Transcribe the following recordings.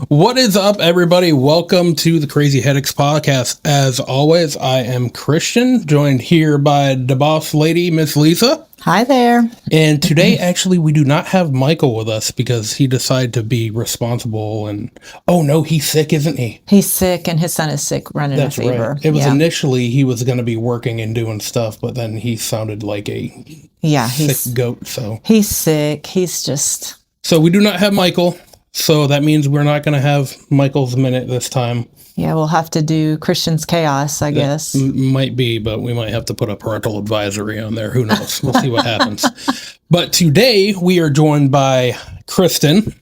What is up, everybody? Welcome to the Crazy Headaches podcast. As always, I am Christian, joined here by the boss lady, Miss Lisa. Hi there. And today, actually, we do not have Michael with us because he decided to be responsible. And oh no, he's sick, isn't he? He's sick, and his son is sick, running a fever. Right. It was initially he was going to be working and doing stuff, but then he sounded like a sick goat. So he's sick. He's just. So we do not have Michael. So that means we're not going to have Michael's Minute this time. Yeah, we'll have to do Christian's Chaos, I guess. Might be, but we might have to put a parental advisory on there. Who knows? We'll see what happens. But today we are joined by Kristin.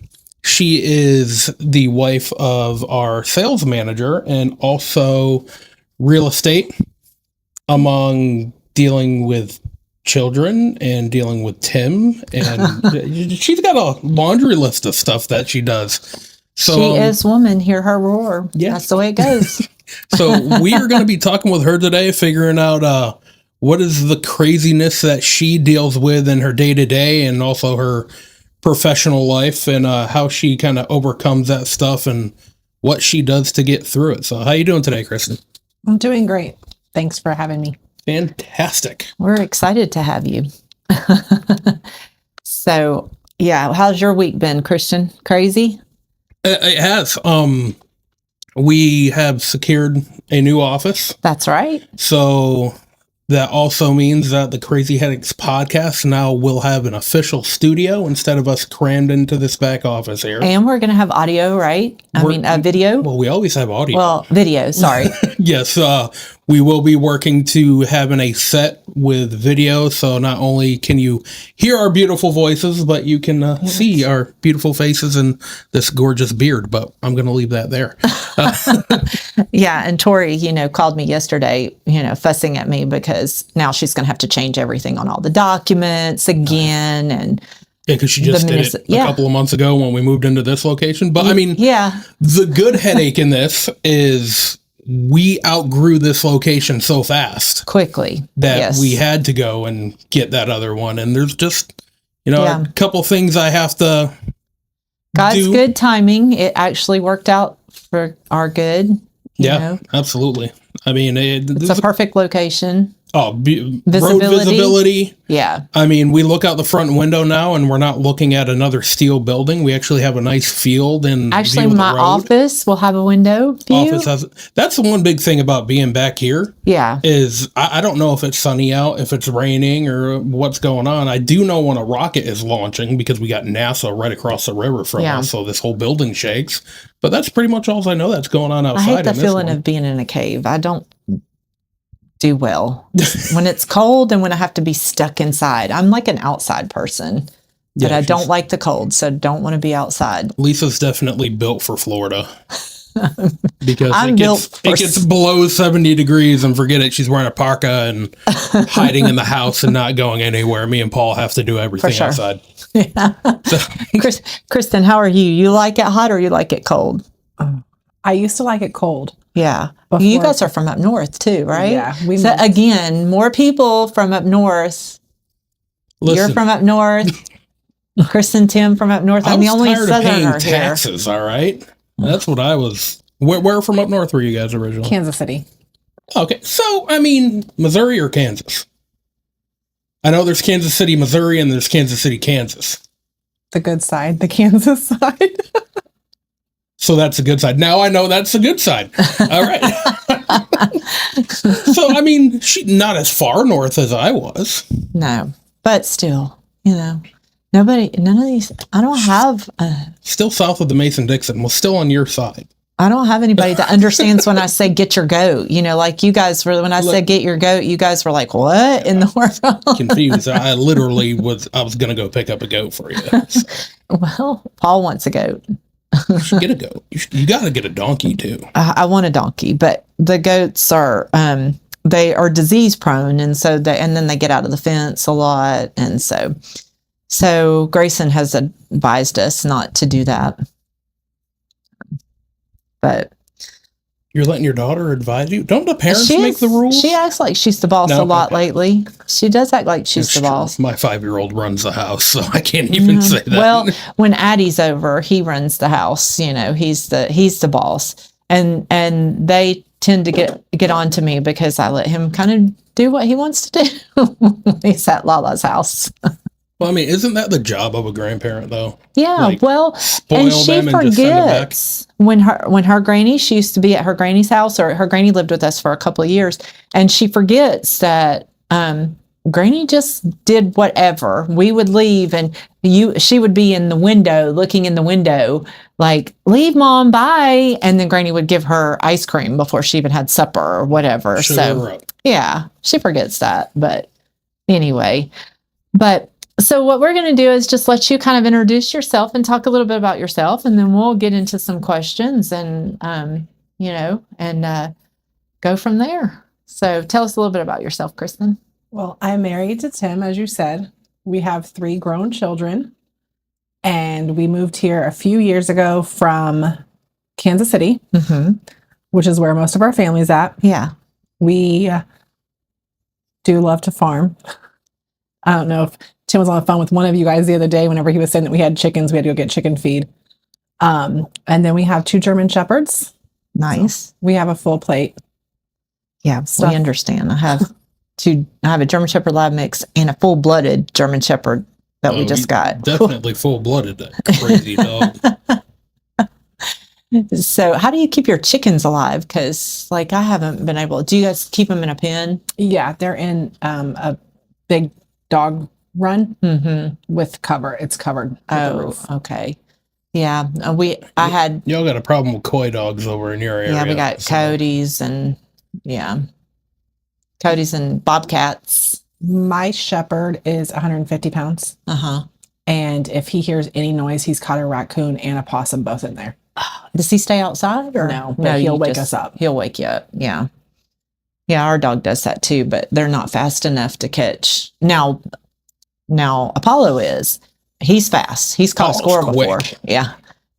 She is the wife of our sales manager and also real estate, among dealing with children and dealing with Tim, and she's got a laundry list of stuff that she does. So she is woman, hear her roar. Yeah, that's the way it goes. So we are going to be talking with her today, figuring out what is the craziness that she deals with in her day to day, and also her professional life, and how she kind of overcomes that stuff and what she does to get through it. So how you doing today, Kristin? I'm doing great. Thanks for having me. Fantastic. We're excited to have you. So, yeah, how's your week been, Christian? Crazy? It has. We have secured a new office. That's right. So that also means that the Crazy Headaches podcast now will have an official studio instead of us crammed into this back office here. And we're going to have audio, right? Video. Well, we always have audio. Well, video, sorry. Yes, we will be working to having a set with video, so not only can you hear our beautiful voices, but you can see our beautiful faces and this gorgeous beard, but I'm going to leave that there. Yeah, and Tori, called me yesterday, fussing at me because now she's going to have to change everything on all the documents again, and because she just did it a couple of months ago when we moved into this location. But I mean, the good headache in this is we outgrew this location so fast. Quickly. That we had to go and get that other one. And there's just, a couple things I have to God's good timing. It actually worked out for our good. You know? Absolutely. I mean, it's a perfect location. Oh, road visibility. Yeah. I mean, we look out the front window now and we're not looking at another steel building. We actually have a nice field and actually my office will have a window view. That's the one big thing about being back here. Yeah. Is I don't know if it's sunny out, if it's raining or what's going on. I do know when a rocket is launching because we got NASA right across the river from us. So this whole building shakes, but that's pretty much all I know that's going on outside. I hate the feeling of being in a cave. I don't do well when it's cold and when I have to be stuck inside. I'm like an outside person, but I don't like the cold, so don't want to be outside. Lisa's definitely built for Florida because it gets below 70 degrees and forget it. She's wearing a parka and hiding in the house and not going anywhere. Me and Paul have to do everything outside. Yeah. So. Kristin, how are you? You like it hot or you like it cold? I used to like it cold. Yeah. You guys are from up north too, right? Yeah. So again, more people from up north. Listen, you're from up north. Chris and Tim from up north. I'm the only southerner here. Taxes, all right? That's what I was. Where from up north were you guys originally? Kansas City. Okay. So, I mean, Missouri or Kansas? I know there's Kansas City, Missouri, and there's Kansas City, Kansas. The good side, the Kansas side. So that's the good side. Now I know that's the good side. All right. So, I mean, not as far north as I was. No, but still, none of these, I don't have. Still south of the Mason-Dixon. Well, still on your side. I don't have anybody that understands when I say get your goat. Like you guys were, when I said get your goat, you guys were like, what in the world? Confused. I literally I was going to go pick up a goat for you. Well, Paul wants a goat. You should get a goat. You got to get a donkey too. I want a donkey, but the goats are they are disease prone, and so then they get out of the fence a lot, and so Grayson has advised us not to do that. But You're letting your daughter advise you? Don't the parents She make is- the rules? She acts like she's the boss No, a lot okay. lately. She does act like she's It's the true. boss. My 5-year-old runs the house, so I can't even say that. Well, when Addie's over, he runs the house. You know, he's the boss, and they tend to get on to me because I let him kind of do what he wants to do. He's at Lala's house. Well, I mean, isn't that the job of a grandparent, though? Yeah, Like, well, spoil and she them and just send them back? forgets when her granny, she used to be at her granny's house, or her granny lived with us for a couple of years, and she forgets that granny just did whatever. We would leave, and she would be in the window, looking in the window, like, "Leave, mom, bye," and then granny would give her ice cream before she even had supper or whatever. Sugar So her up. yeah, she forgets that, but anyway, but. So what we're going to do is just let you kind of introduce yourself and talk a little bit about yourself, and then we'll get into some questions and, go from there. So tell us a little bit about yourself, Kristin. Well, I'm married to Tim, as you said. We have 3 grown children, and we moved here a few years ago from Kansas City, Mm-hmm. which is where most of our family's at. Yeah. We do love to farm. I don't know if Tim was on the phone with one of you guys the other day whenever he was saying that we had chickens. We had to go get chicken feed. And then we have 2 German Shepherds. Nice. We have a full plate. Yeah, Stuff. we understand. I have a German Shepherd lab mix and a full-blooded German Shepherd that we just got. Definitely full-blooded, that crazy dog. So how do you keep your chickens alive? Because like I haven't been able. Do you guys keep them in a pen? Yeah, they're in a big dog run Mm-hmm. with cover. It's covered with the Oh, roof. okay. Yeah, I had. Y'all got a problem with coy dogs over in your area. Yeah, we got so- Cody's and Cody's and Bobcats. My shepherd is 150 pounds. Uh-huh. And if he hears any noise, he's caught a raccoon and a possum both in there. Does he stay outside or No, but he'll you wake us up. He'll wake you up. Yeah. Yeah, our dog does that too, but they're not fast enough to catch. Now Apollo is. He's fast. He's caught a Apollo's squirrel before. quick. Yeah.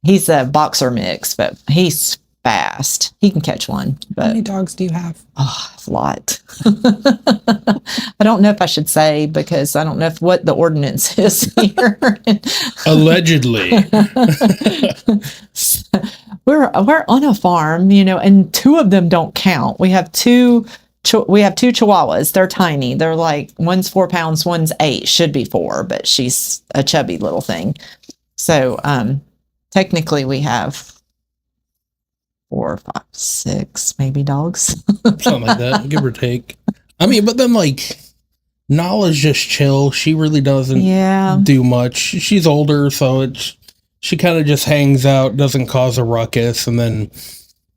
He's a boxer mix, but he's fast. He can catch one, How but many dogs do you have? oh, a lot. I don't know if I should say because I don't know what the ordinance is here. Allegedly. We're on a farm, and 2 of them don't count. We have two Chihuahuas. They're tiny. They're like one's 4 pounds, one's 8. Should be 4, but she's a chubby little thing. So technically, we have 4, 5, 6 maybe dogs. Something like that, give or take. I mean, but then like Nala's just chill. She really doesn't Yeah. do much. She's older, so she kind of just hangs out, doesn't cause a ruckus, and then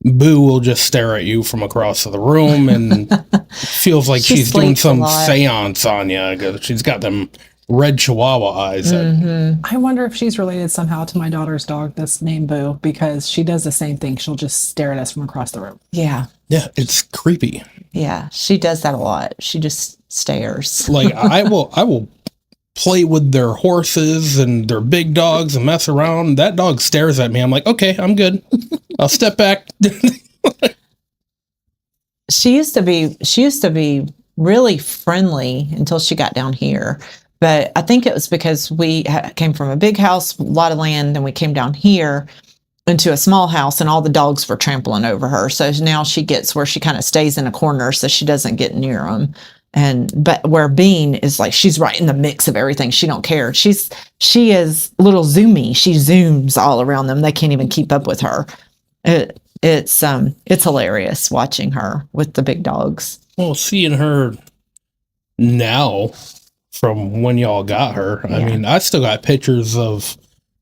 Boo will just stare at you from across the room and feels like She she's doing sleeps a some lot. seance on you because she's got them red Chihuahua eyes. that- Mhm. I wonder if she's related somehow to my daughter's dog that's named Boo, because she does the same thing. She'll just stare at us from across the room. Yeah. Yeah, it's creepy. Yeah. She does that a lot. She just stares. Like I will play with their horses and their big dogs and mess around. That dog stares at me. I'm like, okay, I'm good. I'll step back. She used to be really friendly until she got down here. But I think it was because we came from a big house, a lot of land, and we came down here into a small house, and all the dogs were trampling over her. So now she gets where she kind of stays in a corner so she doesn't get near them. But where Bean is like, she's right in the mix of everything. She don't care. She is little zoomy. She zooms all around them. They can't even keep up with her. It's hilarious watching her with the big dogs. Well, seeing her now from when y'all got her, I Yeah. mean, I still got pictures of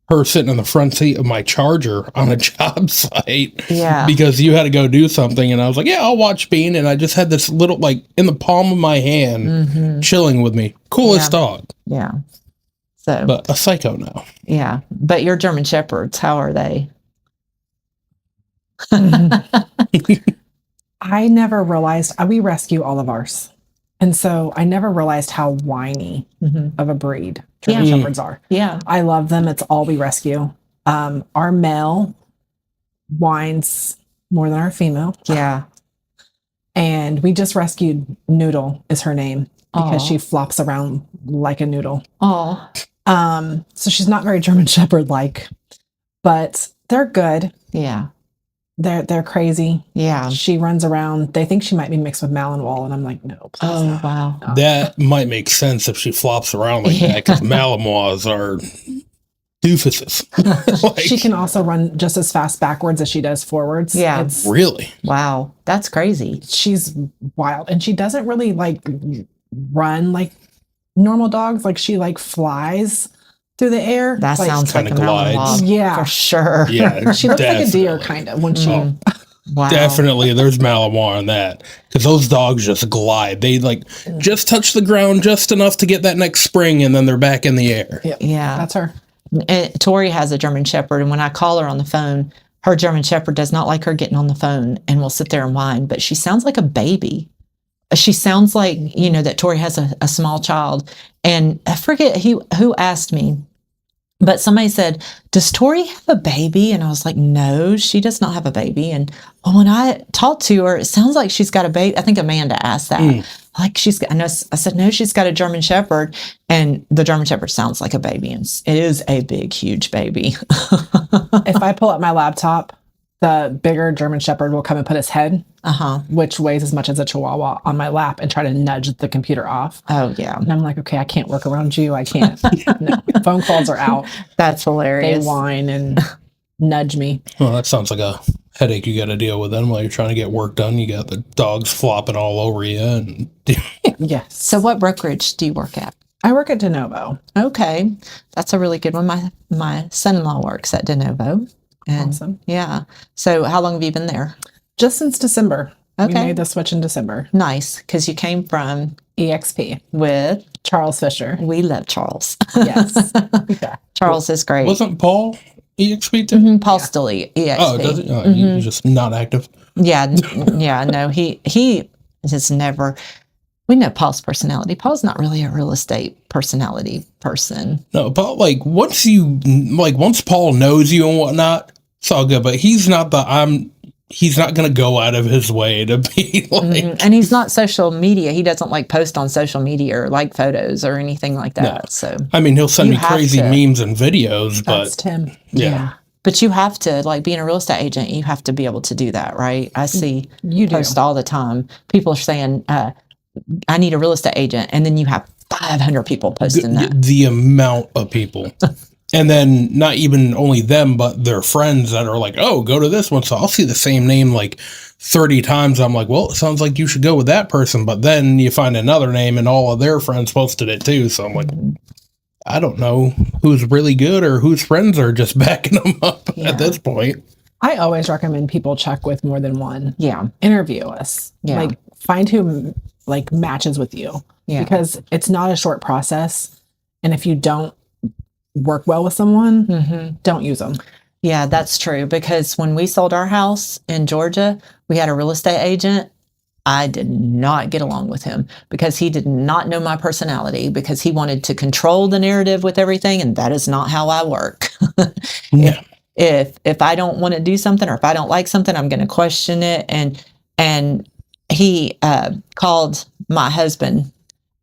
her sitting in the front seat of my Charger on a job site. Yeah. Because you had to go do something, and I was like, yeah, I'll watch Bean. And I just had this little, like, in the palm of my hand, Mm-hmm. chilling with me. Coolest dog, Yeah. So, but a psycho now. yeah. But your German Shepherds, how are they? I never realized we rescue all of ours. And so I never realized how whiny Mm-hmm. of a breed German Yeah. Shepherds are. Yeah. I love them. It's all we rescue. Our male whines more than our female. Yeah. And we just rescued Noodle is her name because Aw. she flops around like a noodle. Oh, So she's not very German Shepherd like, but they're good. yeah. They're crazy. Yeah. She runs around. They think she might be mixed with Malinois, and I'm like, no, please. Oh, no. wow. No. That might make sense if she flops around like that, because Malinois are doofuses. Like, She can also run just as fast backwards as she does forwards. Yeah. really? Wow. That's crazy. She's wild, and she doesn't really like run like normal dogs. Like she like flies through the air. That like, sounds like a kinda glides. Malinois. Yeah. For sure. Yeah, She looks like a deer, definitely. kind of when she. Wow. Definitely, there's Malinois on that, because those dogs just glide. They like just touch the ground just enough to get that next spring, and then they're back in the air. Yeah. That's her. Tori has a German Shepherd, and when I call her on the phone, her German Shepherd does not like her getting on the phone and will sit there and whine, but she sounds like a baby. She sounds like, that Tori has a small child. And I forget who asked me, but somebody said, does Tori have a baby? And I was like, no, she does not have a baby. And when I talked to her, it sounds like she's got a baby. I think Amanda asked that. Like I said, no, she's got a German Shepherd, and the German Shepherd sounds like a baby. And it is a big, huge baby. If I pull up my laptop, the bigger German Shepherd will come and put his head, which weighs as much as a Chihuahua, on my lap and try to nudge the computer off. Oh, yeah. And I'm like, okay, I can't work around you. I can't. No, phone calls are out. That's They hilarious. whine and nudge me. Well, that sounds like a headache you got to deal with then while you're trying to get work done. You got the dogs flopping all over you. And Yes. So what brokerage do you work at? I work at De Novo. Okay. That's a really good one. My son-in-law works at De Novo. And Awesome. yeah. So how long have you been there? Just since December. We Okay. made the switch in December. Nice. Because you came from EXP. with, Charles Fisher. we love Charles. Yes. Yeah. Charles is great. wasn't Paul EXP too? Paul still EXP. Oh, does it? Oh, he's just not active. Yeah. Yeah. No, he has never. We know Paul's personality. Paul's not really a real estate personality person. No, Paul, once Paul knows you and whatnot, it's all good. But he's not he's not going to go out of his way to be like. And he's not social media. He doesn't like post on social media or like photos or anything like that. No. So, I mean, he'll send You me have crazy to. memes and videos, That's but Tim. yeah. but you have to, like being a real estate agent, you have to be able to do that, right? I see You do. posts all the time. People are saying, I need a real estate agent. And then you have 500 people posting that. The amount of people. And then not even only them, but their friends that are like, oh, go to this one. So I'll see the same name like 30 times. I'm like, well, it sounds like you should go with that person. But then you find another name and all of their friends posted it too. So I'm like, I don't know who's really good or whose friends are just backing them up at this point. I always recommend people check with more than one. Yeah. Interview us. Yeah. Like find who like matches with you. Yeah. Because it's not a short process. And if you don't work well with someone, don't use them. Yeah, that's true. Because when we sold our house in Georgia, we had a real estate agent. I did not get along with him because he did not know my personality, because he wanted to control the narrative with everything. And that is not how I work. Yeah. If I don't want to do something, or if I don't like something, I'm going to question it. And he called my husband,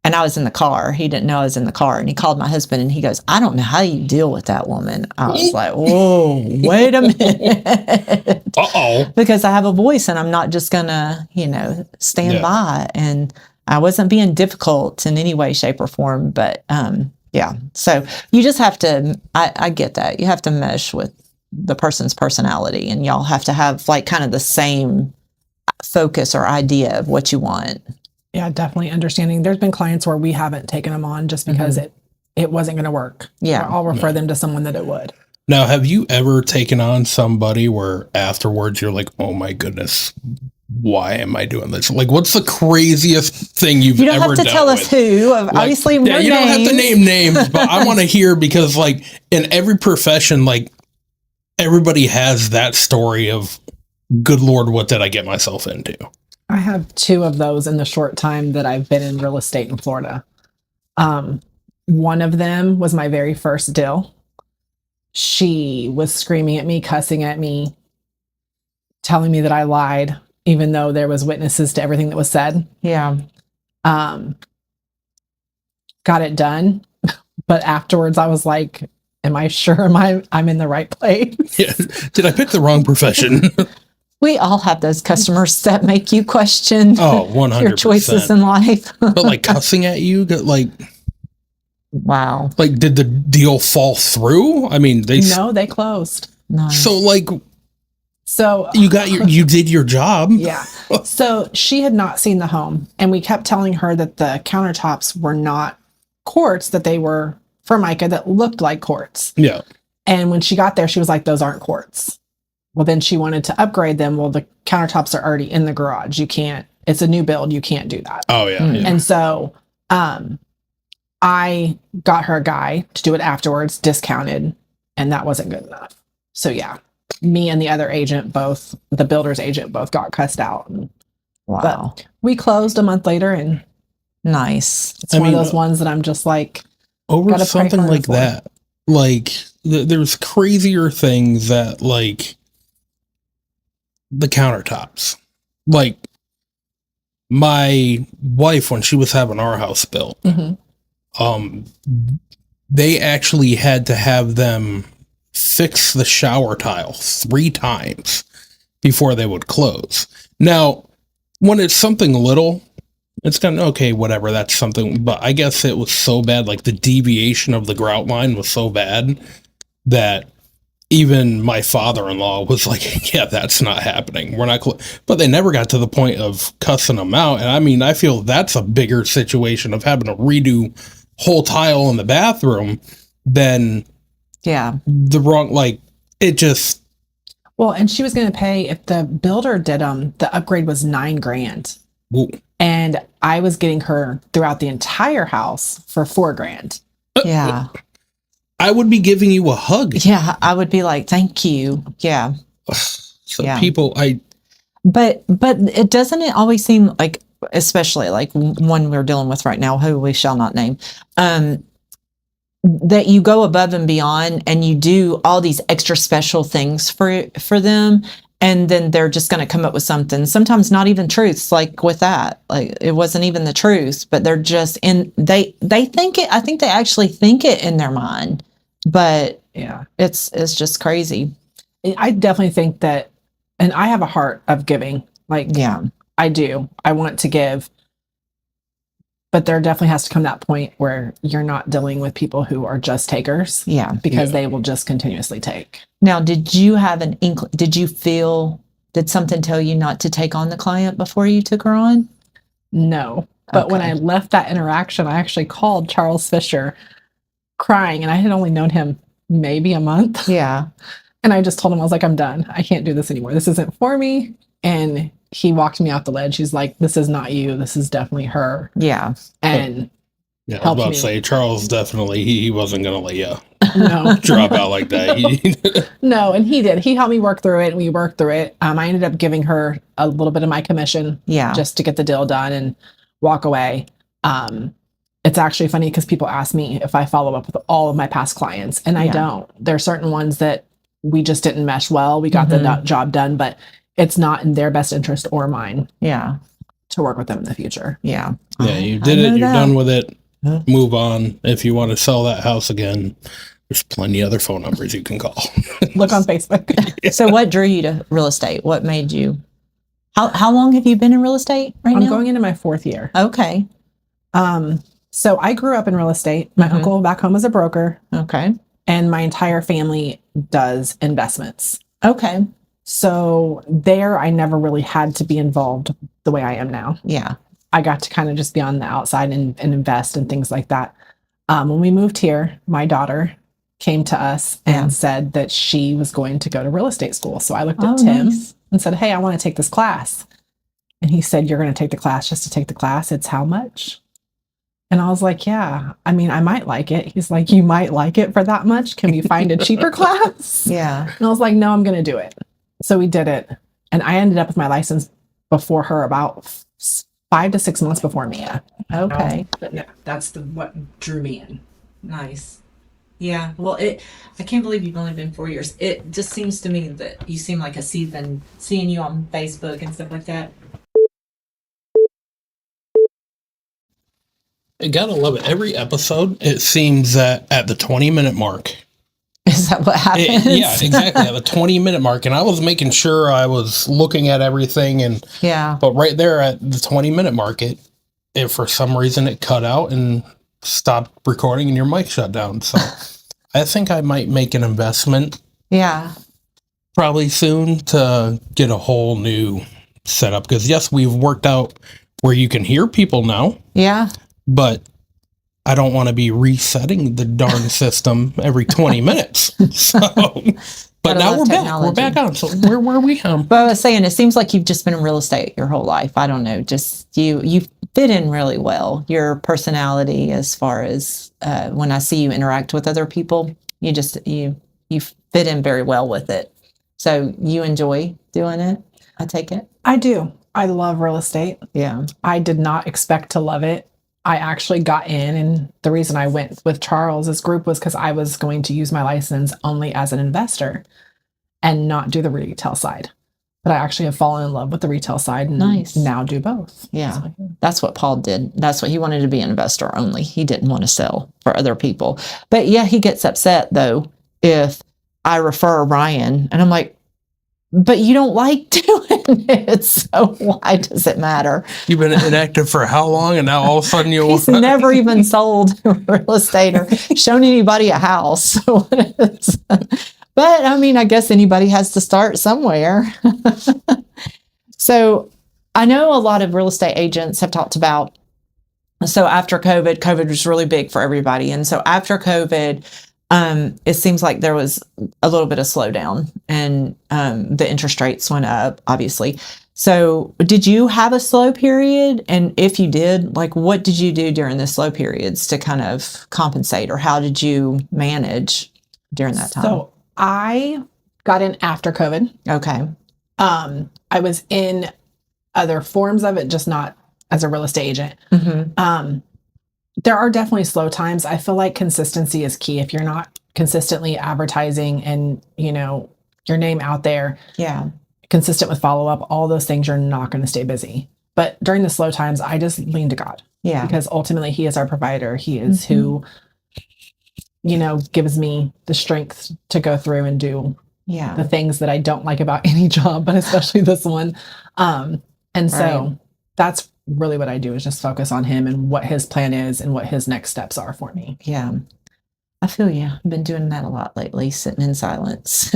and I was in the car. He didn't know I was in the car, and he called my husband, and he goes, I don't know how you deal with that woman. I was like, whoa, wait a minute. Uh-oh. Because I have a voice, and I'm not just going to, stand Yeah. by. And I wasn't being difficult in any way, shape, or form. But yeah, so you just have to, I get that. You have to mesh with the person's personality, and y'all have to have like kind of the same focus or idea of what you want. Yeah, definitely understanding. There's been clients where we haven't taken them on just because it wasn't going to work. Yeah. Or I'll refer them to someone that it would. Now, have you ever taken on somebody where afterwards you're like, oh my goodness, why am I doing this? Like, what's the craziest thing you've You don't ever have to done tell us with? who. Like, Obviously, yeah, no you don't have to names. name names, but I want to hear, because like in every profession, like everybody has that story of, good Lord, what did I get myself into? I have 2 of those in the short time that I've been in real estate in Florida. One of them was my very first deal. She was screaming at me, cussing at me telling me that I lied, even though there was witnesses to everything that was said. Yeah. Got it done. But afterwards I was like, am I sure I'm in the right place? Yeah. Did I pick the wrong profession? We all have those customers that make you question Oh, 100%. your choices in life. But like cussing at you, like, Wow. like did the deal fall through? I mean, No, they closed. Nice. so like So you did your job. yeah. So she had not seen the home, and we kept telling her that the countertops were not quartz, that they were Formica that looked like quartz. Yeah. And when she got there, she was like, those aren't quartz. Well, then she wanted to upgrade them. Well, the countertops are already in the garage. You can't, it's a new build. You can't do that. Oh yeah. Yeah. And so I got her a guy to do it afterwards, discounted, and that wasn't good enough. So yeah, me and the other agent, both the builder's agent, both got cussed out. Wow. But we closed a month later, and Nice. it's one of those ones that I'm just like, over gotta pray something harder like for. that, like there's crazier things that like the countertops, like my wife, when she was having our house built, they actually had to have them fix the shower tile 3 times before they would close. Now, when it's something little, it's kind of okay, whatever, that's something. But I guess it was so bad, like the deviation of the grout line was so bad that even my father-in-law was like, yeah, that's not happening. We're not but they never got to the point of cussing them out. And I mean, I feel that's a bigger situation of having to redo whole tile in the bathroom than the wrong, like it just. well, and she was going to pay, if the builder did the upgrade was $9,000. Whoa. And I was getting her throughout the entire house for $4,000. Yeah. I would be giving you a hug. Yeah. I would be like, thank you. Yeah. So Yeah. people, But it doesn't it always seem like, especially like one we're dealing with right now, who we shall not name, that you go above and beyond and you do all these extra special things for them, and then they're just going to come up with something, sometimes not even truths, like with that, like it wasn't even the truth, but they're just they think it. I think they actually think it in their mind, but Yeah. it's just crazy. I definitely think that, and I have a heart of giving. Like, Yeah. I do. I want to give. But there definitely has to come that point where you're not dealing with people who are just takers. Yeah. Because they will just continuously take. Now, did you have did something tell you not to take on the client before you took her on? No. But when I left that interaction, I actually called Charles Fisher crying, and I had only known him maybe a month. Yeah. And I just told him, I was like, I'm done. I can't do this anymore. This isn't for me. And he walked me off the ledge. He's like, this is not you. This is definitely her. Yeah. And yeah, I was about to say, Charles definitely, he wasn't going to let you drop out like that. No, and he did. He helped me work through it, and we worked through it. I ended up giving her a little bit of my commission just to get the deal done and walk away. It's actually funny because people ask me if I follow up with all of my past clients, and I don't. There are certain ones that we just didn't mesh well. We got the job done, but it's not in their best interest or mine. Yeah. To work with them in the future. Yeah. Yeah, you did it. You're done with it. Move on. If you want to sell that house again, there's plenty of other phone numbers you can call. Look on Facebook. So what drew you to real estate? What made you? How long have you been in real estate now? I'm going into my 4th year. Okay. So I grew up in real estate. My uncle back home was a broker. Okay. And my entire family does investments. Okay. So there, I never really had to be involved the way I am now. Yeah. I got to kind of just be on the outside and invest and things like that. When we moved here, my daughter came to us and said that she was going to go to real estate school. So I looked at Tim and said, hey, I want to take this class. And he said, you're going to take the class just to take the class? It's how much? And I was like, yeah, I mean, I might like it. He's like, you might like it for that much? Can we find a cheaper class? Yeah. And I was like, no, I'm going to do it. So we did it. And I ended up with my license before her, about 5 to 6 months before Mia. Okay. But no, that's what drew me in. Nice. Yeah. Well, I can't believe you've only been 4 years. It just seems to me that you seem like a seasoned, seeing you on Facebook and stuff like that. I gotta love it. Every episode, it seems that at the 20-minute mark. Is that what happens? Yeah, exactly. At the 20-minute mark. And I was making sure I was looking at everything. But right there at the 20-minute mark, it for some reason it cut out and stopped recording and your mic shut down. So I think I might make an investment. Yeah. Probably soon to get a whole new setup. Because yes, we've worked out where you can hear people now. Yeah. But I don't want to be resetting the darn system every 20 minutes. So, but now we're back. We're back on. So where were we? But I was saying, it seems like you've just been in real estate your whole life. I don't know. Just you fit in really well. Your personality, as far as when I see you interact with other people, you fit in very well with it. So you enjoy doing it, I take it? I do. I love real estate. Yeah. I did not expect to love it. I actually got in, and the reason I went with Charles's group was because I was going to use my license only as an investor and not do the retail side. But I actually have fallen in love with the retail side and now do both. Yeah. So, that's what Paul did. That's what he wanted to be an investor only. He didn't want to sell for other people. But yeah, he gets upset though if I refer Ryan, and I'm like, but you don't like doing it, so why does it matter? You've been inactive for how long, and now all of a sudden He's never even sold real estate or shown anybody a house. But I mean, I guess anybody has to start somewhere. So I know a lot of real estate agents have talked about, so after COVID was really big for everybody. And so after COVID, it seems like there was a little bit of slowdown, and the interest rates went up, obviously. So did you have a slow period? And if you did, like, what did you do during the slow periods to kind of compensate, or how did you manage during that time? So I got in after COVID. Okay. I was in other forms of it, just not as a real estate agent. Mm-hmm. There are definitely slow times. I feel like consistency is key. If you're not consistently advertising and, your name out there, consistent with follow-up, all those things, you're not going to stay busy. But during the slow times, I just lean to God. Yeah. Because ultimately he is our provider. He is who, gives me the strength to go through and do the things that I don't like about any job, but especially this one. So that's really what I do, is just focus on him and what his plan is and what his next steps are for me. Yeah. I feel you. I've been doing that a lot lately, sitting in silence,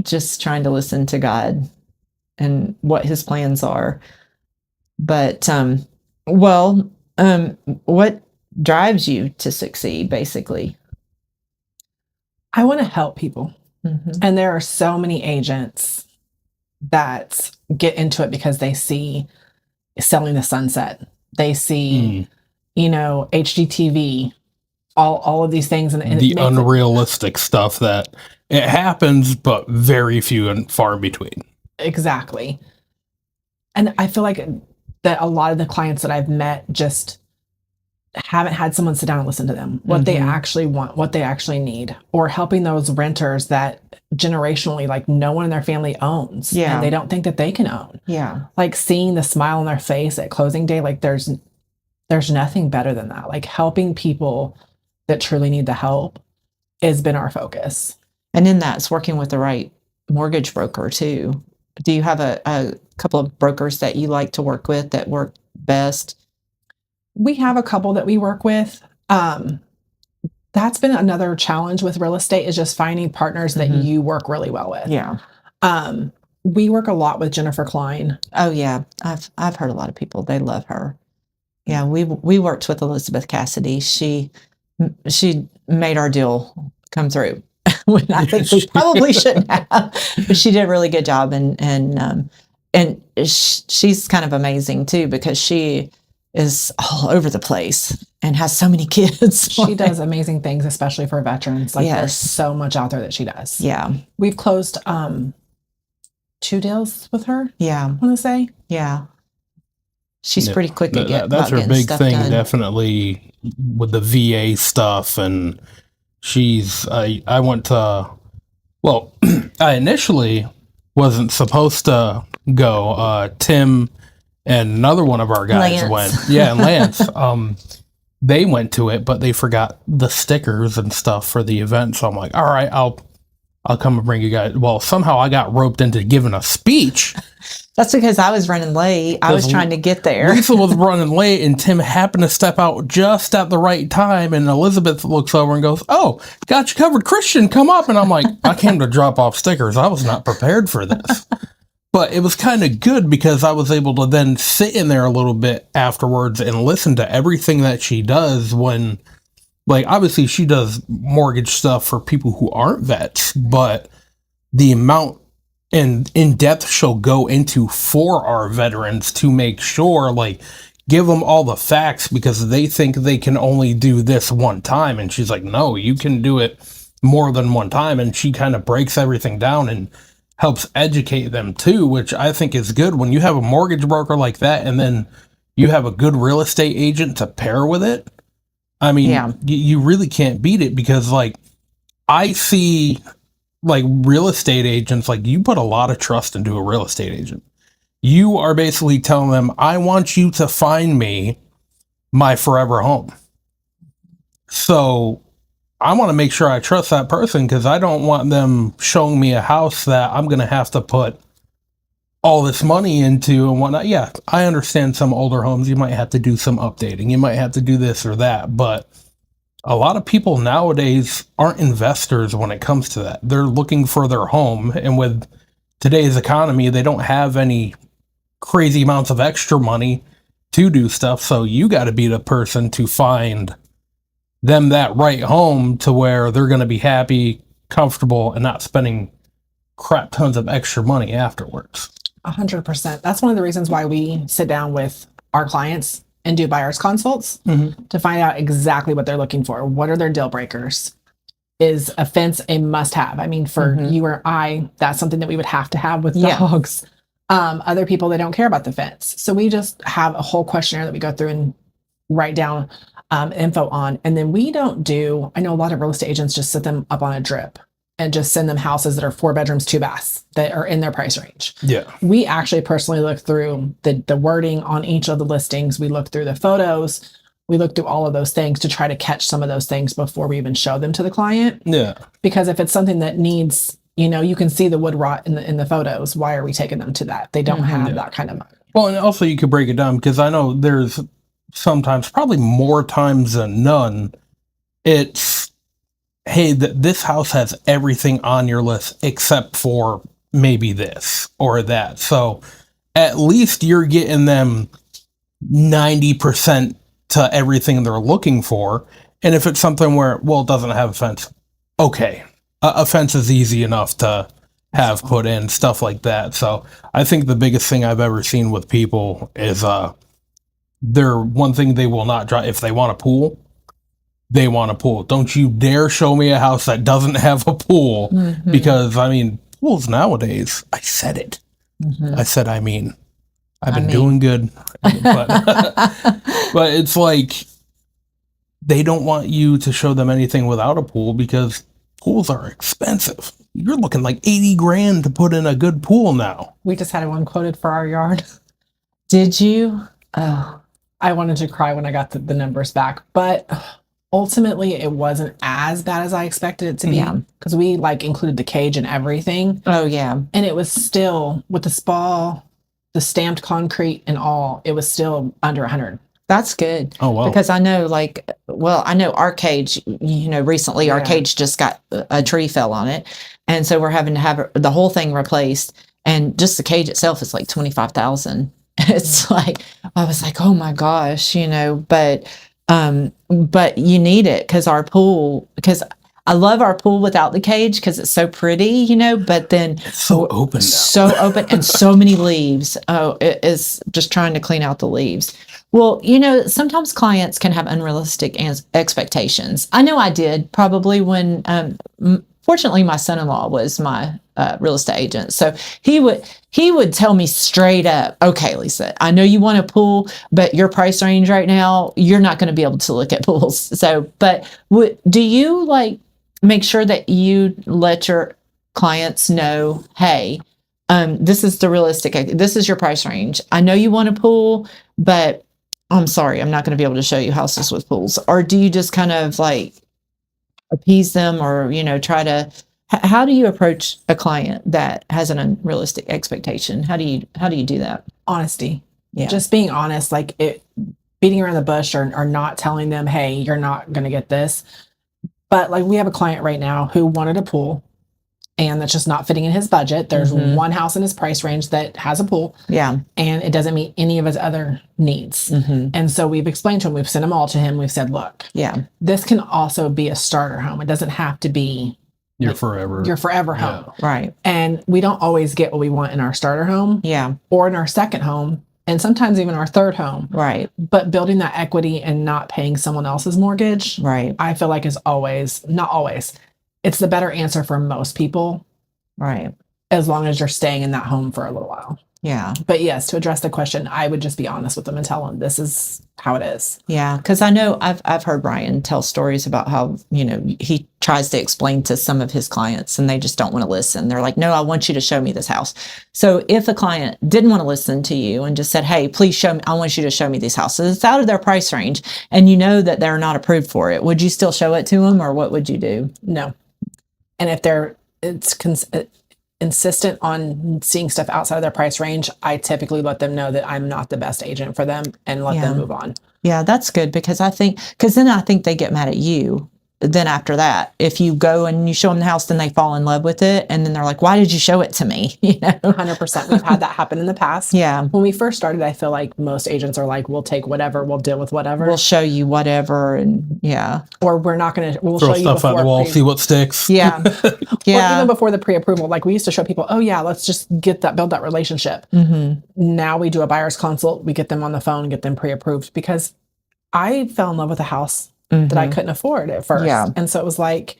just trying to listen to God and what his plans are. But, what drives you to succeed, basically? I want to help people. Mm-hmm. And there are so many agents that get into it because they see selling the sunset. They see, HGTV, all of these things. And the unrealistic stuff that it happens, but very few and far in between. Exactly. And I feel like that a lot of the clients that I've met just haven't had someone sit down and listen to them, what they actually want, what they actually need, or helping those renters that generationally, like, no one in their family owns, and they don't think that they can own. Yeah. Like, seeing the smile on their face at closing day, like, there's nothing better than that. Like, helping people that truly need the help has been our focus. And in that, it's working with the right mortgage broker too. Do you have a couple of brokers that you like to work with that work best? We have a couple that we work with. That's been another challenge with real estate, is just finding partners that you work really well with. Yeah. We work a lot with Jennifer Klein. Oh yeah. I've heard a lot of people, they love her. Yeah. We worked with Elizabeth Cassidy. She made our deal come through when I think we probably shouldn't have, but she did a really good job. And she's kind of amazing too, because she is all over the place and has so many kids. She does amazing things, especially for veterans. Like, there's so much out there that she does. Yeah. We've closed 2 deals with her. Yeah. I want to say. Yeah. She's pretty quick to get. That's her big thing, done. definitely, with the VA stuff and I went to, well, I initially wasn't supposed to go. Tim and another one of our guys Lance. went. Yeah, and Lance. They went to it, but they forgot the stickers and stuff for the event. So I'm like, all right, I'll come and bring you guys. Well, somehow I got roped into giving a speech. That's because I was running late. I was trying to get there. Lisa was running late, and Tim happened to step out just at the right time. And Elizabeth looks over and goes, "Oh, got you covered, Christian. Come up." And I'm like, I came to drop off stickers. I was not prepared for this, but it was kind of good because I was able to then sit in there a little bit afterwards and listen to everything that she does. When, like, obviously she does mortgage stuff for people who aren't vets, but the amount and in depth she'll go into for our veterans to make sure, like, give them all the facts because they think they can only do this one time. And she's like, no, you can do it more than one time. And she kind of breaks everything down and helps educate them too, which I think is good when you have a mortgage broker like that. And then you have a good real estate agent to pair with it. I mean, you really can't beat it because, like, I see, like, real estate agents, like, you put a lot of trust into a real estate agent. You are basically telling them, I want you to find me my forever home. So I want to make sure I trust that person because I don't want them showing me a house that I'm going to have to put all this money into and whatnot. Yeah, I understand some older homes, you might have to do some updating. You might have to do this or that, but a lot of people nowadays aren't investors when it comes to that. They're looking for their home. And with today's economy, they don't have any crazy amounts of extra money to do stuff. So you got to be the person to find them that right home to where they're going to be happy, comfortable, and not spending crap tons of extra money afterwards. 100%. That's one of the reasons why we sit down with our clients and do buyer's consults to find out exactly what they're looking for. What are their deal breakers? Is a fence a must have? I mean, for you or I, that's something that we would have to have with dogs. Other people, they don't care about the fence. So we just have a whole questionnaire that we go through and write down info on. And then we don't do, I know a lot of real estate agents just set them up on a drip and just send them houses that are 4 bedrooms, 2 baths that are in their price range. Yeah. We actually personally look through the wording on each of the listings. We look through the photos. We look through all of those things to try to catch some of those things before we even show them to the client. Yeah. Because if it's something that needs, you can see the wood rot in the photos. Why are we taking them to that? They don't have that kind of money. Well, and also you could break it down because I know there's sometimes, probably more times than none, it's, hey, this house has everything on your list except for maybe this or that. So at least you're getting them 90% to everything they're looking for. And if it's something where, well, it doesn't have a fence, okay. A fence is easy enough to have put in, stuff like that. So I think the biggest thing I've ever seen with people is they're one thing they will not drive. If they want a pool, they want a pool. Don't you dare show me a house that doesn't have a pool because, I mean, pools nowadays, I said it. I said, I've been doing good. But, but it's like they don't want you to show them anything without a pool because pools are expensive. You're looking like 80 grand to put in a good pool now. We just had one quoted for our yard. Did you? Oh, I wanted to cry when I got the numbers back, but ultimately it wasn't as bad as I expected it to be because we included the cage and everything. Oh yeah. And it was still with the spa, the stamped concrete and all, it was still under 100. That's good. Oh, wow. Because I know I know our cage, recently our cage just got a tree fell on it. And so we're having to have the whole thing replaced. And just the cage itself is like $25,000. It's like, I was like, oh my gosh, but you need it because I love our pool without the cage because it's so pretty, but then it's so open now. So open and so many leaves. Oh, it is just trying to clean out the leaves. Well, sometimes clients can have unrealistic expectations. I know I did probably when, fortunately, my son-in-law was my real estate agent. So he would tell me straight up, okay, Lisa, I know you want a pool, but your price range right now, you're not going to be able to look at pools. So, but do you make sure that you let your clients know, hey, this is this is your price range. I know you want a pool, but I'm sorry, I'm not going to be able to show you houses with pools. Or do you just kind of like appease them, or, try to, how do you approach a client that has an unrealistic expectation? How do you do that? Honesty. Yeah. Just being honest, like beating around the bush or not telling them, hey, you're not going to get this. But like we have a client right now who wanted a pool, and that's just not fitting in his budget. There's one house in his price range that has a pool. Yeah. And it doesn't meet any of his other needs. And so we've explained to him, we've sent them all to him. We've said, look, this can also be a starter home. It doesn't have to be your forever home. Right. And we don't always get what we want in our starter home. Yeah. Or in our second home. And sometimes even our third home. Right. But building that equity and not paying someone else's mortgage. Right. I feel like is always, not always, it's the better answer for most people. Right. As long as you're staying in that home for a little while. Yeah. But yes, to address the question, I would just be honest with them and tell them this is how it is. Yeah. Because I know I've heard Brian tell stories about how, he tries to explain to some of his clients and they just don't want to listen. They're like, no, I want you to show me this house. So if a client didn't want to listen to you and just said, hey, please show me, I want you to show me these houses, it's out of their price range, and you know that they're not approved for it, would you still show it to them, or what would you do? No. And if it's insistent on seeing stuff outside of their price range, I typically let them know that I'm not the best agent for them and let them move on. Yeah, that's good, because then I think they get mad at you. Then after that, if you go and you show them the house, then they fall in love with it. And then they're like, why did you show it to me? 100%. We've had that happen in the past. Yeah. When we first started, I feel like most agents are like, we'll take whatever, we'll deal with whatever. We'll show you whatever. And or we're not going to, we'll throw show you stuff at the wall, see what sticks. Yeah. Yeah. Or even before the pre-approval, like we used to show people, oh yeah, let's just build that relationship. Now we do a buyer's consult. We get them on the phone, get them pre-approved, because I fell in love with a house that I couldn't afford at first. Yeah. And so it was like,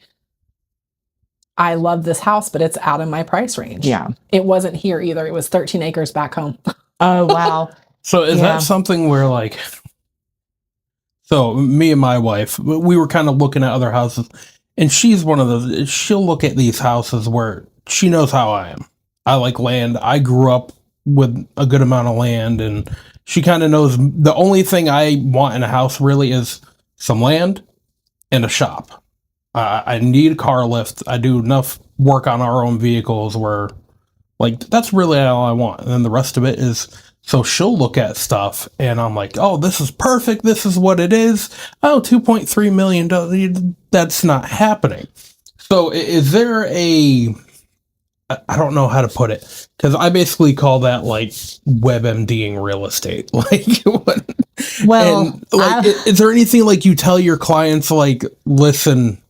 I love this house, but it's out of my price range. Yeah. It wasn't here either. It was 13 acres back home. Oh, wow. So is that something where like, so me and my wife, we were kind of looking at other houses, and she's one of those, she'll look at these houses where she knows how I am. I like land. I grew up with a good amount of land, and she kind of knows the only thing I want in a house really is some land and a shop. I need a car lift. I do enough work on our own vehicles where, like, that's really all I want. And then the rest of it is, so she'll look at stuff and I'm like, oh, this is perfect. This is what it is. Oh, $2.3 million. That's not happening. So is there I don't know how to put it, because I basically call that like WebMDing real estate. Like, what? Well, and like, is there anything like you tell your clients, like, listen,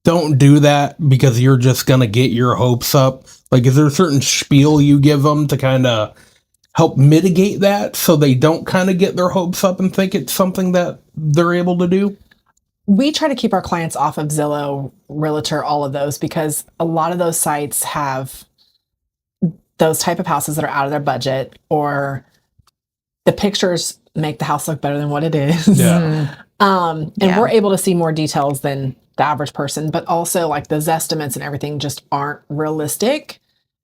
don't do that because you're just going to get your hopes up? Like, is there a certain spiel you give them to kind of help mitigate that so they don't kind of get their hopes up and think it's something that they're able to do? We try to keep our clients off of Zillow, Realtor, all of those, because a lot of those sites have those type of houses that are out of their budget, or the pictures make the house look better than what it is. Yeah. And we're able to see more details than the average person, but also like those estimates and everything just aren't realistic.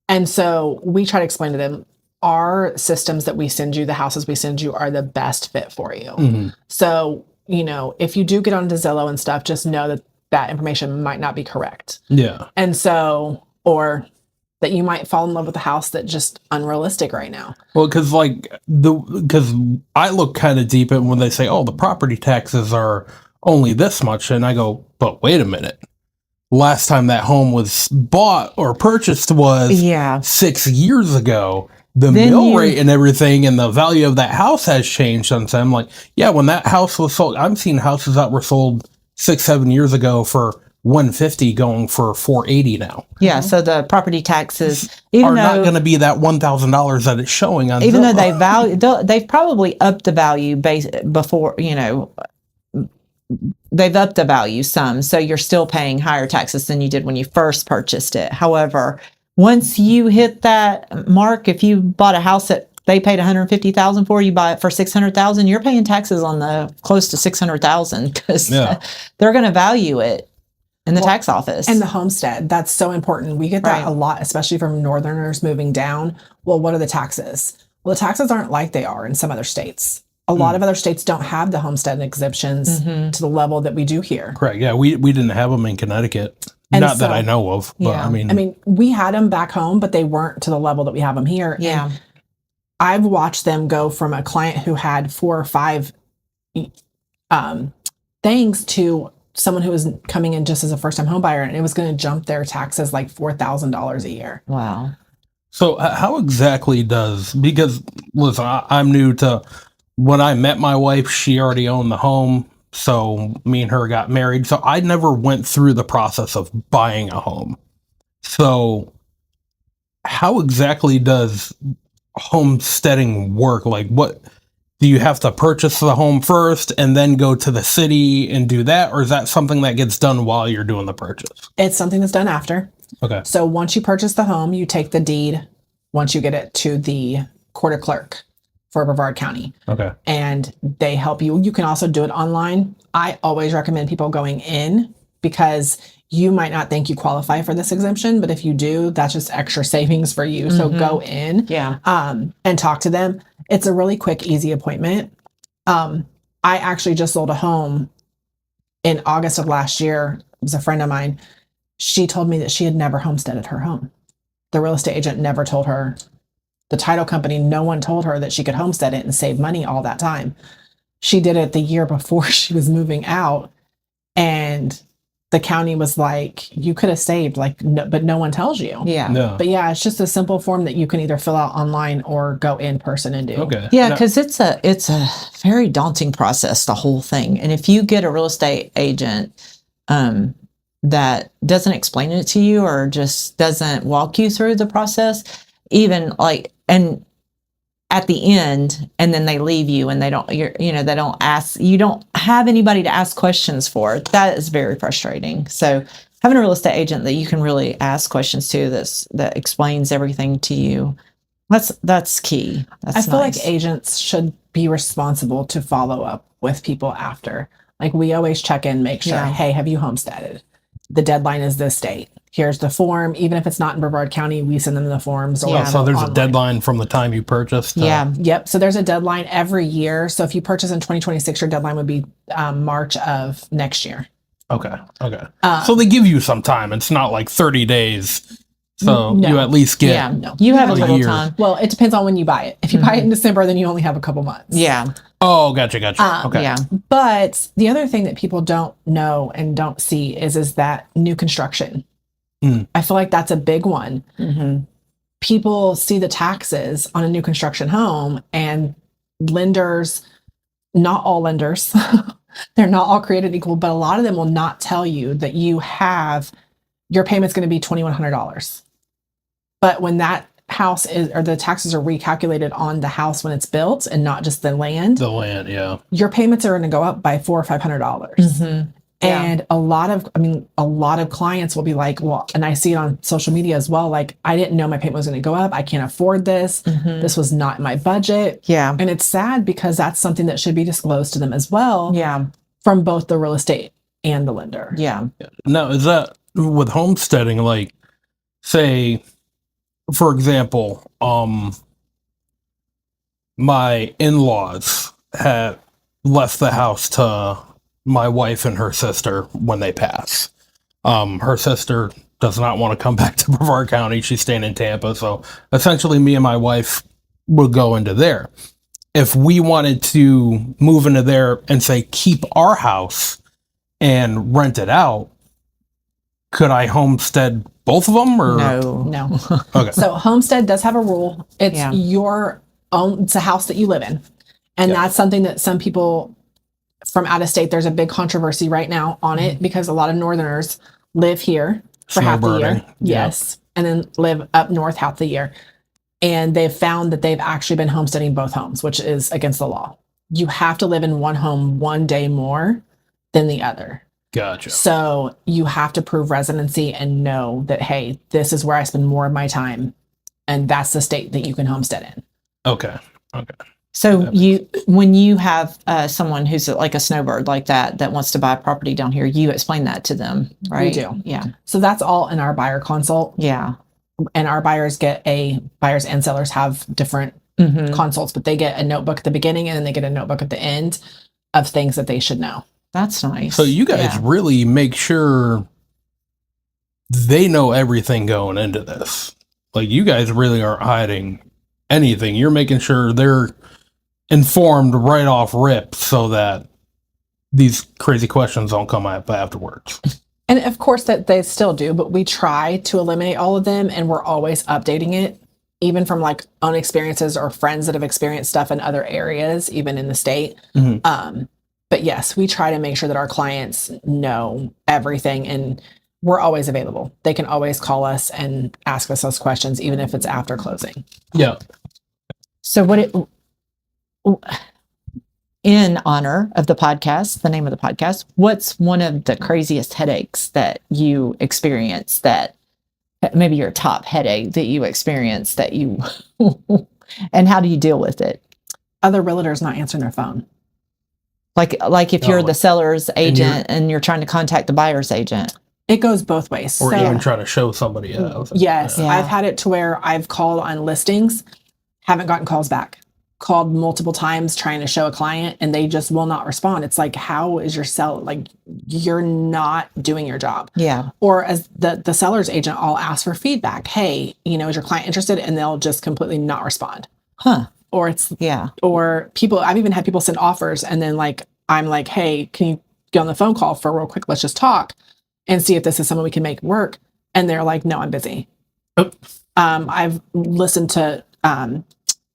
And so we try to explain to them, our systems that we send you, the houses we send you, are the best fit for you. So, if you do get onto Zillow and stuff, just know that information might not be correct. Yeah. And so, or that you might fall in love with a house that's just unrealistic right now. Well, because I look kind of deep at when they say, oh, the property taxes are only this much. And I go, but wait a minute. Last time that home was bought or purchased was 6 years ago. The mill rate and everything and the value of that house has changed since then. I'm like, yeah, when that house was sold, I'm seeing houses that were sold 6-7 years ago for $150 going for $480 now. Yeah, so the property taxes are not going to be that $1,000 that it's showing on even Zillow. Though they've probably upped the value before, they've upped the value some, so you're still paying higher taxes than you did when you first purchased it. However, once you hit that mark, if you bought a house that they paid $150,000 for, you buy it for $600,000, you're paying taxes on the close to $600,000 because they're going to value it. in the tax office. And the homestead, that's so important. We get that Right. a lot, especially from Northerners moving down. Well, what are the taxes? Well, the taxes aren't like they are in some other states. A lot of other states don't have the homestead exemptions to the level that we do here. Correct. Yeah, we didn't have them in Connecticut. And Not that so- I know of, but Yeah. I mean, we had them back home, but they weren't to the level that we have them here. Yeah. And I've watched them go from a client who had 4 or 5 things to someone who was coming in just as a first-time home buyer, and it was going to jump their taxes like $4,000 a year. Wow. so how exactly because listen, I'm new to, when I met my wife, she already owned the home. So me and her got married. So I never went through the process of buying a home. So how exactly does homesteading work? Like, what do you have to purchase the home first and then go to the city and do that? Or is that something that gets done while you're doing the purchase? It's something that's done after. Okay. So once you purchase the home, you take the deed once you get it to the quarter clerk for Brevard County. Okay. And they help you. You can also do it online. I always recommend people going in because you might not think you qualify for this exemption, but if you do, that's just extra savings for you. So go in Yeah. and talk to them. It's a really quick, easy appointment. I actually just sold a home in August of last year. It was a friend of mine. She told me that she had never homesteaded her home. The real estate agent never told her. The title company, no one told her that she could homestead it and save money all that time. She did it the year before she was moving out. And the county was like, you could have saved, like, no, but no one tells you. Yeah. No. But yeah, it's just a simple form that you can either fill out online or go in person and do. Okay. Yeah, Now- because it's a very daunting process, the whole thing. And if you get a real estate agent that doesn't explain it to you or just doesn't walk you through the process, even like, and at the end, and then they leave you and they don't, they don't ask, you don't have anybody to ask questions for. That is very frustrating. So having a real estate agent that you can really ask questions to that explains everything to you, that's key. That's I feel nice. like agents should be responsible to follow up with people after. Like we always check in, make sure, Yeah. hey, have you homesteaded? The deadline is this date. Here's the form. Even if it's not in Brevard County, we send them the forms. Or Yeah. So there's online. a deadline from the time you purchased. Yeah. Yep. So there's a deadline every year. So if you purchase in 2026, your deadline would be March of next year. Okay. Okay. So they give you some time. It's not like 30 days. So No. you at least get. Yeah. No. You have a A little year. time. Well, it depends on when you buy it. If you buy it in December, then you only have a couple months. Yeah. Oh, gotcha. Okay. Yeah. But the other thing that people don't know and don't see is that new construction. I feel like that's a big one. Mm-hmm. People see the taxes on a new construction home, and lenders, not all lenders, they're not all created equal, but a lot of them will not tell you that your payment's going to be $2,100. But when that house is, or the taxes are recalculated on the house when it's built and not just the land, The land. Yeah. your payments are going to go up by $400 or $500. Mm-hmm. Yeah. And a lot of clients will be like, well, and I see it on social media as well. Like, I didn't know my payment was going to go up. I can't afford this. Mm-hmm. This was not in my budget. Yeah. And it's sad because that's something that should be disclosed to them as well Yeah. from both the real estate and the lender. Yeah. Now, is that with homesteading, like, say, for example, my in-laws had left the house to my wife and her sister when they pass. Her sister does not want to come back to Brevard County. She's staying in Tampa. So essentially me and my wife would go into there. If we wanted to move into there and say, keep our house and rent it out, could I homestead both of them? Or No. Okay. So homestead does have a rule. It's Yeah. your own, it's a house that you live in. And Yeah. that's something that some people from out of state, there's a big controversy right now on it because a lot of Northerners live here for half the year. Snowbirding. Yeah. Yes. And then live up north half the year. And they've found that they've actually been homesteading both homes, which is against the law. You have to live in one home one day more than the other. Gotcha. So you have to prove residency and know that, hey, this is where I spend more of my time. And that's the state that you can homestead in. Okay. So when you have someone who's like a snowbird like that wants to buy a property down here, you explain that to them, right? We do. Yeah. So that's all in our buyer consult. Yeah. And our buyers and sellers have different consults, but they get a notebook at the beginning and then they get a notebook at the end of things that they should know. That's nice. So you guys really make sure they know everything going into this. Like, you guys really aren't hiding anything. You're making sure they're informed right off rip so that these crazy questions don't come up afterwards. And of course that they still do, but we try to eliminate all of them, and we're always updating it, even from like own experiences or friends that have experienced stuff in other areas, even in the state. But yes, we try to make sure that our clients know everything, and we're always available. They can always call us and ask us those questions, even if it's after closing. Yeah. So in honor of the podcast, the name of the podcast, what's one of the craziest headaches that you experience, that maybe your top headache that you experience that you, and how do you deal with it? Other realtors not answering their phone. Like if you're the seller's agent and you're trying to contact the buyer's agent. It goes both ways. Or even trying to show somebody else. Yes. Yeah. I've had it to where I've called on listings, haven't gotten calls back. Called multiple times trying to show a client, and they just will not respond. It's like, how is your like, you're not doing your job. Yeah. Or as the seller's agent, I'll ask for feedback. Hey, is your client interested? And they'll just completely not respond. Huh. Or or people, I've even had people send offers, and then like, I'm like, hey, can you get on the phone call for real quick? Let's just talk and see if this is something we can make work. And they're like, no, I'm busy. I've listened to,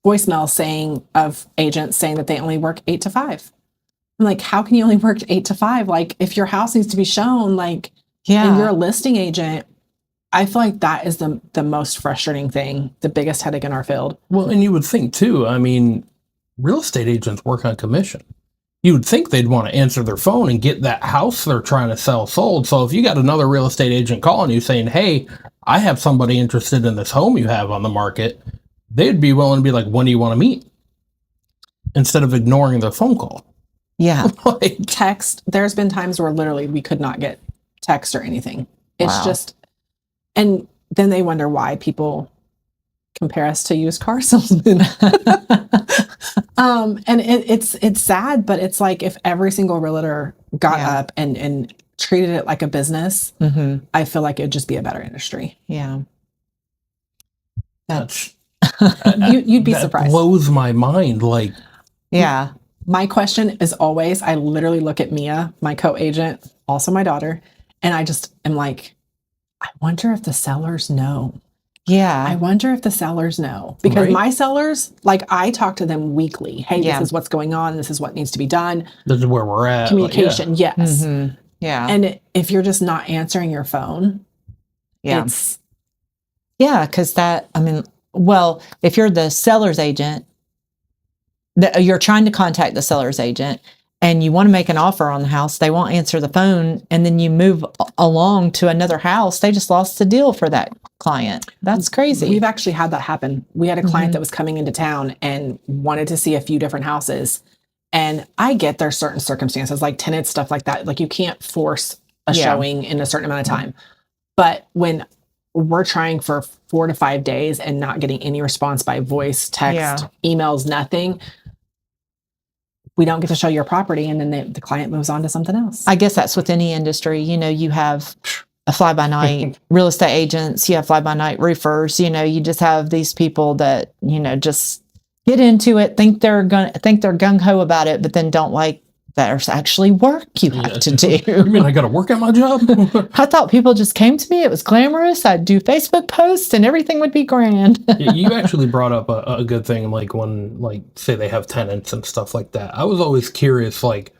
voicemail of agents saying that they only work 8 to 5. I'm like, how can you only work 8 to 5? Like, if your house needs to be shown, like, and you're a listing agent, I feel like that is the most frustrating thing, the biggest headache in our field. Well, and you would think too, I mean, real estate agents work on commission. You would think they'd want to answer their phone and get that house they're trying to sell sold. So if you got another real estate agent calling you saying, hey, I have somebody interested in this home you have on the market, they'd be willing to be like, when do you want to meet? Instead of ignoring the phone call. Yeah. Like, text. There's been times where literally we could not get text or anything. It's just, and then they wonder why people compare us to used car salesmen. And it's sad, but it's like, if every single realtor got up and treated it like a business, I feel like it'd just be a better industry. Yeah. That's you'd be surprised. Blows my mind. Like, yeah. My question is always, I literally look at Mia, my co-agent, also my daughter, and I just am like, I wonder if the sellers know. Yeah. I wonder if the sellers know, because my sellers, like, I talk to them weekly. Hey, this is what's going on. This is what needs to be done. This is where we're at. Communication. Like, yes. Yeah. And if you're just not answering your phone, it's. Yeah. Cause well, if you're the seller's agent, you're trying to contact the seller's agent and you want to make an offer on the house, they won't answer the phone, and then you move along to another house. They just lost the deal for that client. That's crazy. We've actually had that happen. We had a client that was coming into town and wanted to see a few different houses. And I get there's certain circumstances, like tenants, stuff like that. Like, you can't force a showing in a certain amount of time. But when we're trying for 4 to 5 days and not getting any response by voice, text, emails, nothing, we don't get to show your property, and then the client moves on to something else. I guess that's with any industry. You have a fly-by-night real estate agents, you have fly-by-night roofers, you just have these people that, just get into it, think they're gung-ho about it, but then don't like there's actually work you have to do. You mean I got to work at my job? I thought people just came to me. It was glamorous. I'd do Facebook posts and everything would be grand. You actually brought up a good thing, like when, like, say they have tenants and stuff like that. I was always curious, like,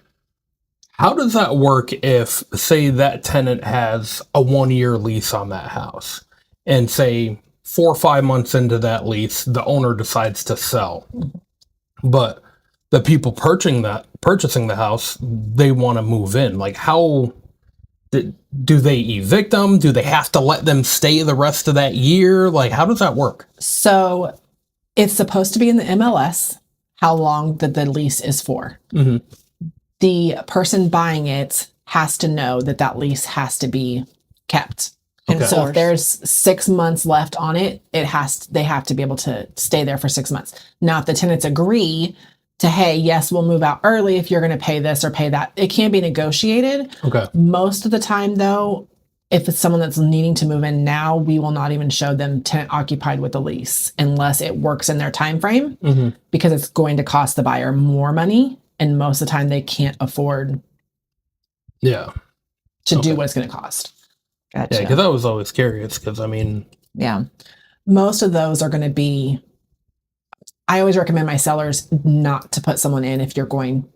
how does that work if, say, that tenant has a 1-year lease on that house, and say 4 or 5 months into that lease, the owner decides to sell, but the people purchasing the house, they want to move in. Like, how do they evict them? Do they have to let them stay the rest of that year? Like, how does that work? So it's supposed to be in the MLS. how long the lease is for. Mm-hmm. The person buying it has to know that lease has to be kept. And so if there's 6 months left on it, they have to be able to stay there for 6 months. Now, if the tenants agree to, hey, yes, we'll move out early if you're going to pay this or pay that, it can be negotiated. Okay. Most of the time, though, if it's someone that's needing to move in now, we will not even show them tenant occupied with a lease unless it works in their time frame, because it's going to cost the buyer more money, and most of the time they can't afford to do what it's going to cost. Gotcha. Yeah, because I was always curious, because most of those are going to be, I always recommend my sellers not to put someone in if you're going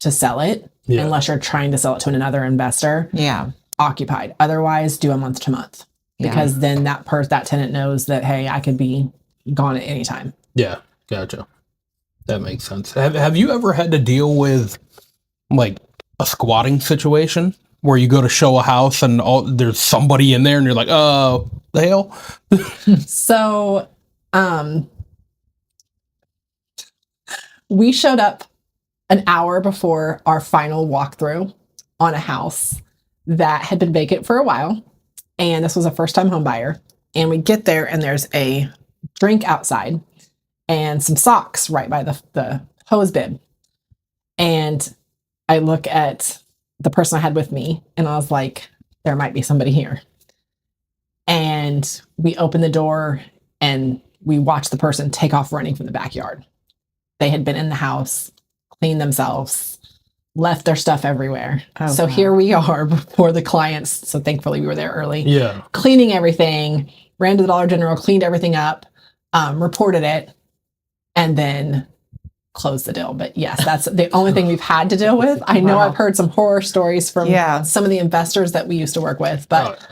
to sell it, unless you're trying to sell it to another investor. Yeah. Occupied. Otherwise, do a month to month, because then that tenant knows that, hey, I could be gone at any time. Yeah, gotcha. That makes sense. Have you ever had to deal with like a squatting situation where you go to show a house and there's somebody in there and you're like, oh, the hell? So, we showed up an hour before our final walkthrough on a house that had been vacant for a while. And this was a first-time home buyer. And we get there and there's a drink outside and some socks right by the hose bib. And I look at the person I had with me and I was like, there might be somebody here. And we open the door and we watch the person take off running from the backyard. They had been in the house, cleaned themselves, left their stuff everywhere. So here we are before the clients. So thankfully we were there early. Yeah. Cleaning everything, ran to the Dollar General, cleaned everything up, reported it, and then closed the deal. But yes, that's the only thing we've had to deal with. I know I've heard some horror stories from some of the investors that we used to work with, but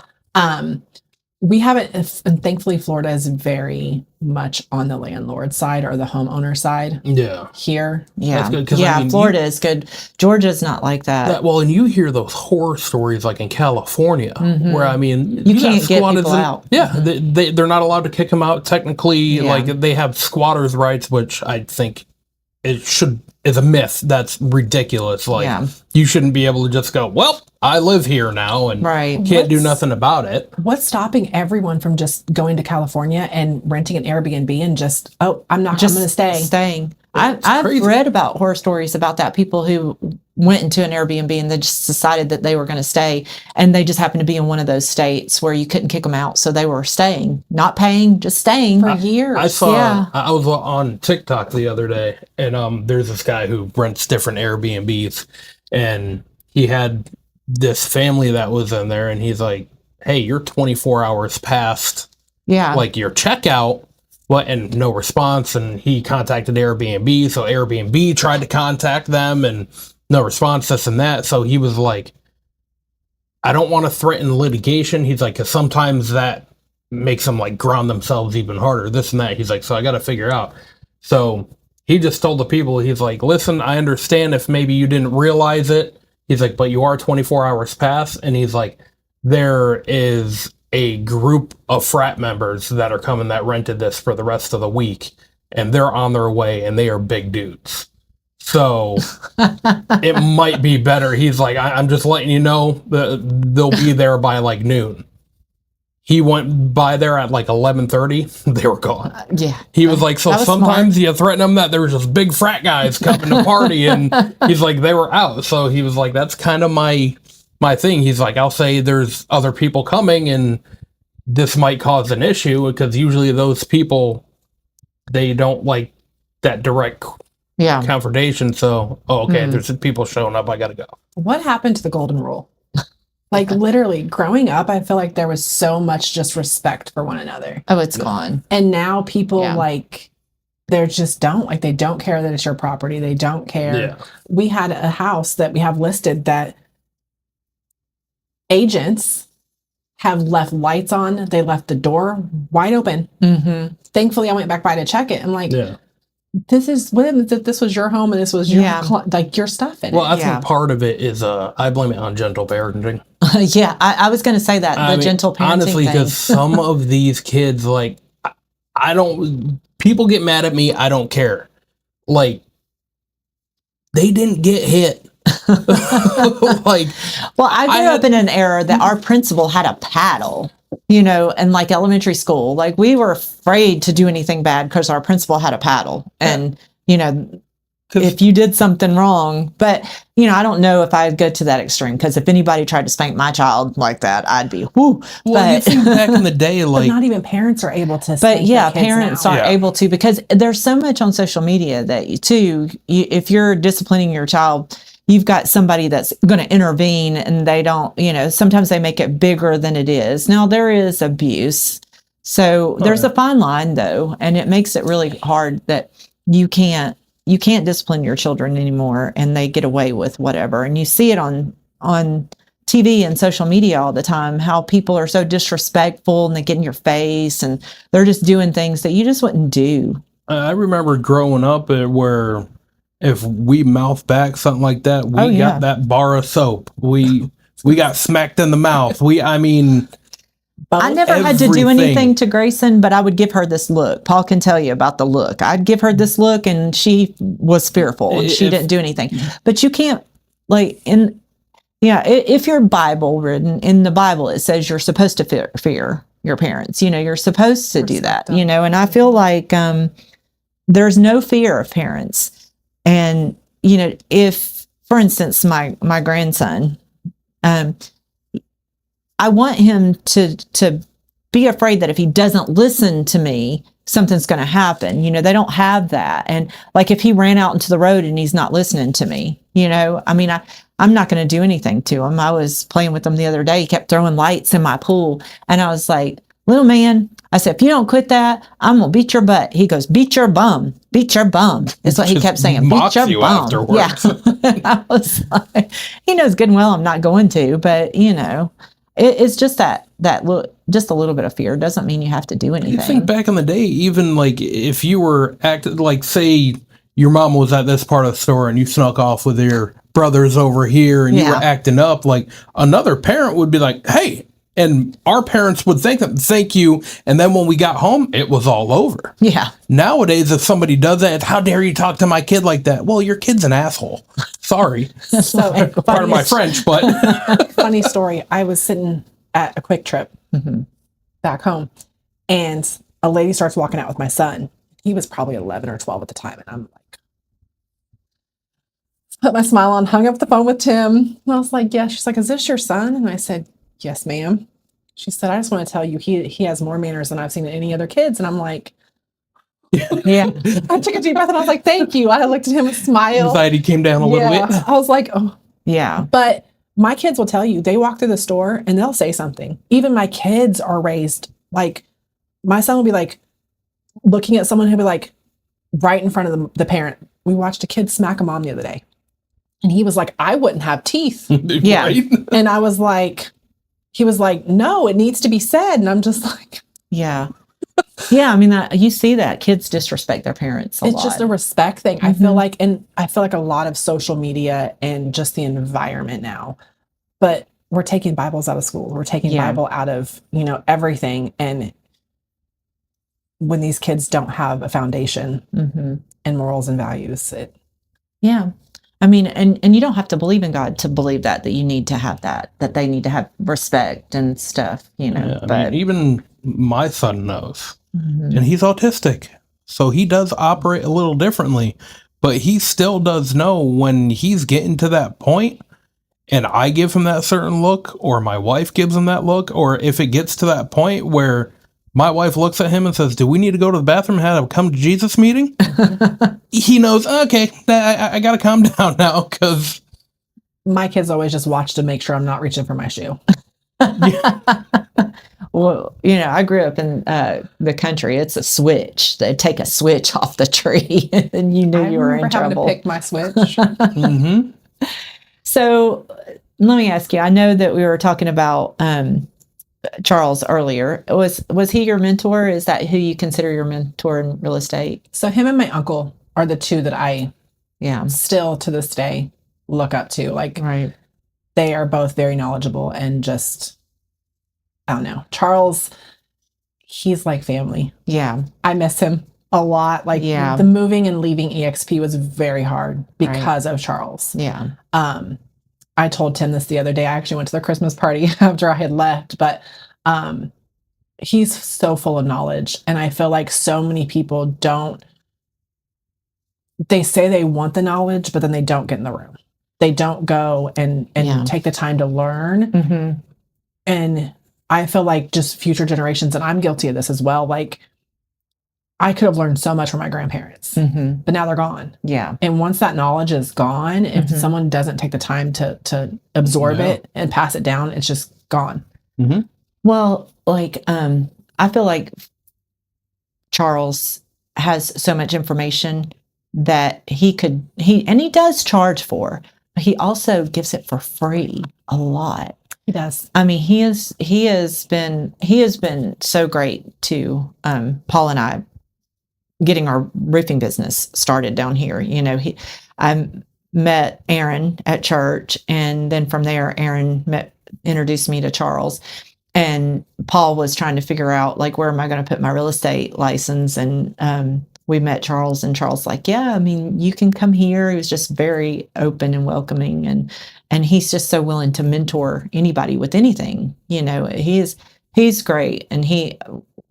we haven't, and thankfully Florida is very much on the landlord side or the homeowner side. Yeah. Here. Yeah. That's good, yeah. Florida is good. Georgia's not like that. Well, and you hear those horror stories like in California where, you can't get people out. Yeah. They're not allowed to kick them out. Technically, like they have squatters' rights, which I think is a myth. That's ridiculous. Like you shouldn't be able to just go, well, I live here now and can't do nothing about it. What's stopping everyone from just going to California and renting an Airbnb and just, I'm going to stay. Staying. I've read about horror stories about that. People who went into an Airbnb and they just decided that they were going to stay, and they just happened to be in one of those states where you couldn't kick them out. So they were staying, not paying, just staying for years. I saw, I was on TikTok the other day, and there's this guy who rents different Airbnbs, and he had this family that was in there, and he's like, hey, you're 24 hours past like your checkout. And no response, and he contacted Airbnb, so Airbnb tried to contact them, and no response, this and that. So he was like, I don't want to threaten litigation. He's like, because sometimes that makes them like ground themselves even harder, this and that. He's like, so I got to figure out. So he just told the people, he's like, listen, I understand if maybe you didn't realize it. He's like, but you are 24 hours past. And he's like, there is a group of frat members that are coming that rented this for the rest of the week, and they're on their way, and they are big dudes. So it might be better. He's like, I'm just letting you know that they'll be there by like noon. He went by there at like 11:30. They were gone. He was like, so sometimes you threaten them that there was just big frat guys coming to party, and he's like, they were out. So he was like, that's kind of my thing. He's like, I'll say there's other people coming and this might cause an issue, because usually those people, they don't like that direct confrontation. So, there's people showing up. I got to go. What happened to the golden rule? Like literally growing up, I feel like there was so much just respect for one another. Oh, it's gone. And now people like, they just don't like, they don't care that it's your property. They don't care. Yeah. We had a house that we have listed that agents have left lights on. They left the door wide open. Thankfully, I went back by to check it. I'm like, this was your home and this was your like your stuff in it. Well, I think part of it is I blame it on gentle parenting. I was going to say that gentle parenting. Honestly, because some of these kids, like, people get mad at me. I don't care. like, they didn't get hit. Like, well, I grew up in an era that our principal had a paddle, and like elementary school, like we were afraid to do anything bad because our principal had a paddle. And, if you did something wrong, but, I don't know if I'd go to that extreme, because if anybody tried to spank my child like that, I'd be, whoo. Well, you think back in the day, like, not even parents are able to. But yeah, parents aren't able to, because there's so much on social media that if you're disciplining your child, you've got somebody that's going to intervene, and they don't, sometimes they make it bigger than it is. Now, there is abuse. So there's a fine line, though, and it makes it really hard that you can't discipline your children anymore, and they get away with whatever. And you see it on TV and social media all the time, how people are so disrespectful, and they get in your face, and they're just doing things that you just wouldn't do. I remember growing up where if we mouth back something like that, we got that bar of soap. We got smacked in the mouth. I never had to do anything to Grayson, but I would give her this look. Paul can tell you about the look. I'd give her this look, and she was fearful, and she didn't do anything. But you can't, if you're Bible ridden, in the Bible, it says you're supposed to fear your parents. You're supposed to do that, and I feel like there's no fear of parents. And, if, for instance, my grandson, I want him to be afraid that if he doesn't listen to me, something's going to happen. They don't have that. And like, if he ran out into the road and he's not listening to me, I'm not going to do anything to him. I was playing with him the other day. He kept throwing lights in my pool. And I was like, little man, I said, if you don't quit that, I'm going to beat your butt. He goes, beat your bum. Beat your bum. Is what he kept saying. Beat your bum. Afterwards. Yeah. I was like, he knows good and well I'm not going to, but it's just that just a little bit of fear doesn't mean you have to do anything. You think back in the day, even like if you were acting like, say your mom was at this part of the store and you snuck off with your brothers over here and you were acting up, like another parent would be like, hey, and our parents would thank you. And then when we got home, it was all over. Yeah. Nowadays, if somebody does that, it's, how dare you talk to my kid like that? Well, your kid's an asshole. Sorry. So pardon my French, but funny story. I was sitting at a Quick Trip back home, and a lady starts walking out with my son. He was probably 11 or 12 at the time. And I'm like, put my smile on, hung up the phone with Tim. And I was like, yeah. She's like, is this your son? And I said, yes, ma'am. She said, I just want to tell you, he has more manners than I've seen in any other kids. And I'm like, yeah. I took a deep breath and I was like, thank you. I looked at him and smiled. Anxiety came down a little bit. I was like, oh. Yeah. But my kids will tell you, they walk through the store and they'll say something. Even my kids are raised, like, my son will be like, looking at someone who'll be like, right in front of the parent. We watched a kid smack a mom the other day. And he was like, I wouldn't have teeth. Yeah. Right? And I was like, he was like, no, it needs to be said. And I'm just like, yeah. Yeah. I mean, you see that kids disrespect their parents a lot. It's just a respect thing. I feel like, and I feel like a lot of social media and just the environment now, but we're taking Bibles out of school. We're taking Bible out of, everything. And when these kids don't have a foundation and morals and values, yeah. I mean, and you don't have to believe in God to believe that you need to have that they need to have respect and stuff, Yeah, but I mean, even my son knows, and he's autistic, so he does operate a little differently, but he still does know when he's getting to that point, and I give him that certain look, or my wife gives him that look, or if it gets to that point where my wife looks at him and says, do we need to go to the bathroom and have a come to Jesus meeting? He knows, okay, I got to calm down now, because my kids always just watch to make sure I'm not reaching for my shoe. Well, I grew up in the country. It's a switch. They take a switch off the tree and you knew you were in trouble. I having to pick my switch. So let me ask you, I know that we were talking about Charles earlier. Was he your mentor? Is that who you consider your mentor in real estate? So him and my uncle are the two that I still to this day look up to. Like, they are both very knowledgeable and just, I don't know. Charles, he's like family. Yeah. I miss him a lot. Like Yeah. the moving and leaving EXP was very hard because of Charles. Yeah. I told Tim this the other day. I actually went to the Christmas party after I had left, but he's so full of knowledge. And I feel like so many people they say they want the knowledge, but then they don't get in the room. They don't go and take the time to learn. Mm-hmm. And I feel like just future generations, and I'm guilty of this as well, like I could have learned so much from my grandparents, but now they're gone. Yeah. And once that knowledge is gone, if someone doesn't take the time to absorb it and pass it down, it's just gone. Mm-hmm. Well, like, I feel like Charles has so much information that he does charge for, but he also gives it for free a lot. He does. I mean, he has been so great to Paul and I getting our roofing business started down here. You know, I met Aaron at church, and then from there, Aaron introduced me to Charles. And Paul was trying to figure out, like, where am I going to put my real estate license? And we met Charles, and Charles like, yeah, I mean, you can come here. He was just very open and welcoming, and he's just so willing to mentor anybody with anything. You know, he's great, and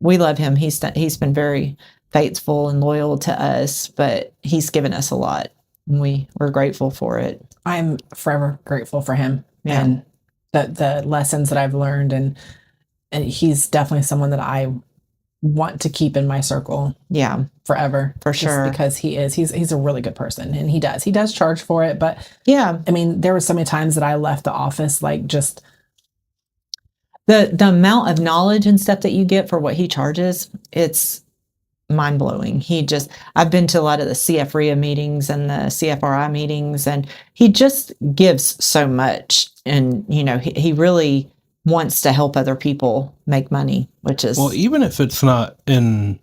we love him. He's been very faithful and loyal to us, but he's given us a lot, and we're grateful for it. I'm forever grateful for him. Yeah. And the lessons that I've learned, and he's definitely someone that I want to keep in my circle. Yeah, forever, for sure. Because he's a really good person, and he does charge for it. But yeah, I mean, there were so many times that I left the office, like, just the amount of knowledge and stuff that you get for what he charges, it's mind blowing. I've been to a lot of the CFRIA meetings and the CFRI meetings, and he just gives so much. And, you know, he really wants to help other people make money, which is... Well, even if it's not in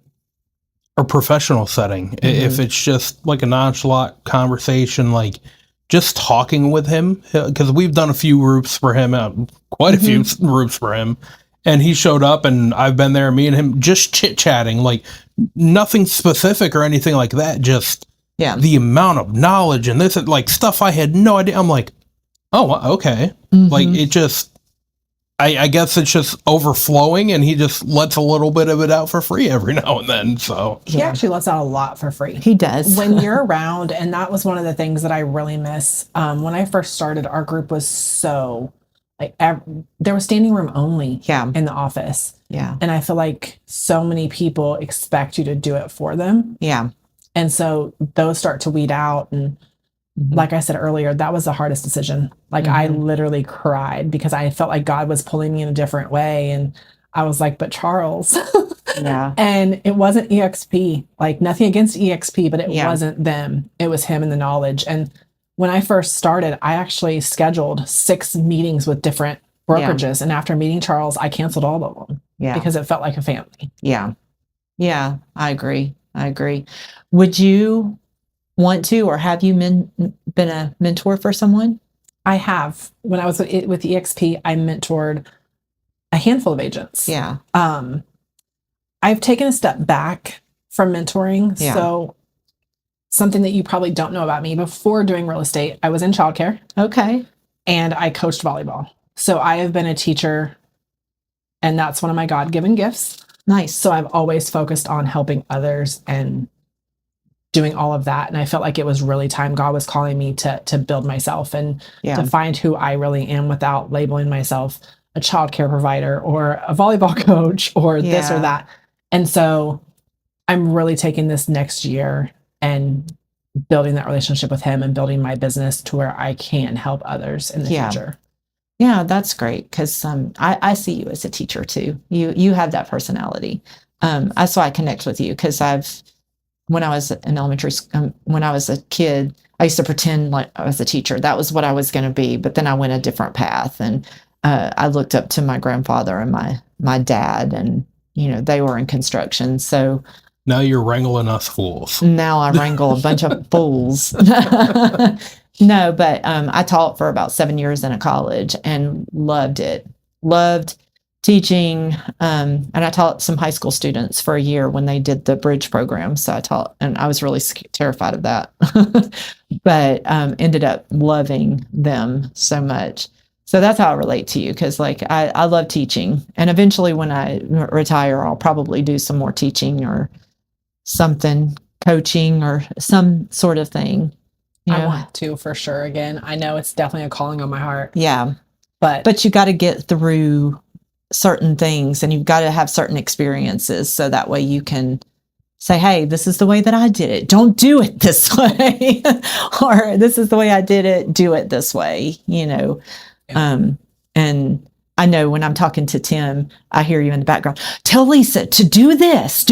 a professional setting, if it's just like a nonchalant conversation, like just talking with him, because we've done a few roofs for him, quite a few roofs for him, and he showed up, and I've been there, me and him, just chit-chatting, like nothing specific or anything like that, just the amount of knowledge and this, like, stuff I had no idea. I'm like, oh, okay. Like, it just, I guess it's just overflowing, and he just lets a little bit of it out for free every now and then. So he actually lets out a lot for free. He does. When you're around, and that was one of the things that I really miss. When I first started, our group was so, like, there was standing room only in the office. Yeah. And I feel like so many people expect you to do it for them. Yeah. And so those start to weed out. And like I said earlier, that was the hardest decision. Like, I literally cried because I felt like God was pulling me in a different way. And I was like, but Charles. Yeah. And it wasn't EXP, like, nothing against EXP, but it wasn't them. It was him and the knowledge. And when I first started, I actually scheduled 6 meetings with different brokerages. Yeah. And after meeting Charles, I canceled all of them. Yeah. Because it felt like a family. Yeah. Yeah. I agree. Would you want to, or have you been a mentor for someone? I have. When I was with EXP, I mentored a handful of agents. Yeah. I've taken a step back from mentoring. Yeah. So something that you probably don't know about me, before doing real estate, I was in childcare. Okay. And I coached volleyball. So I have been a teacher, and that's one of my God-given gifts. Nice. So I've always focused on helping others and doing all of that. And I felt like it was really time. God was calling me to build myself and to find who I really am without labeling myself a childcare provider or a volleyball coach or this or that. And so I'm really taking this next year and building that relationship with him and building my business to where I can help others in the future. Yeah, that's great. Because I see you as a teacher too. You have that personality. That's why I connect with you, because when I was in elementary school, when I was a kid, I used to pretend like I was a teacher. That was what I was going to be. But then I went a different path, and I looked up to my grandfather and my dad, and they were in construction. So now you're wrangling us fools. Now I wrangle a bunch of fools. No, but I taught for about 7 years in a college and loved it. Loved teaching, and I taught some high school students for a year when they did the bridge program. So I taught, and I was really terrified of that, but ended up loving them so much. So that's how I relate to you, because like I love teaching, and eventually when I retire, I'll probably do some more teaching or something, coaching or some sort of thing. I want to, for sure. Again, I know it's definitely a calling on my heart. Yeah, but you got to get through certain things, and you've got to have certain experiences, so that way you can say, hey, this is the way that I did it. Don't do it this way. Or this is the way I did it. Do it this way, Yeah. And I know when I'm talking to Tim, I hear you in the background, tell Lisa to do this.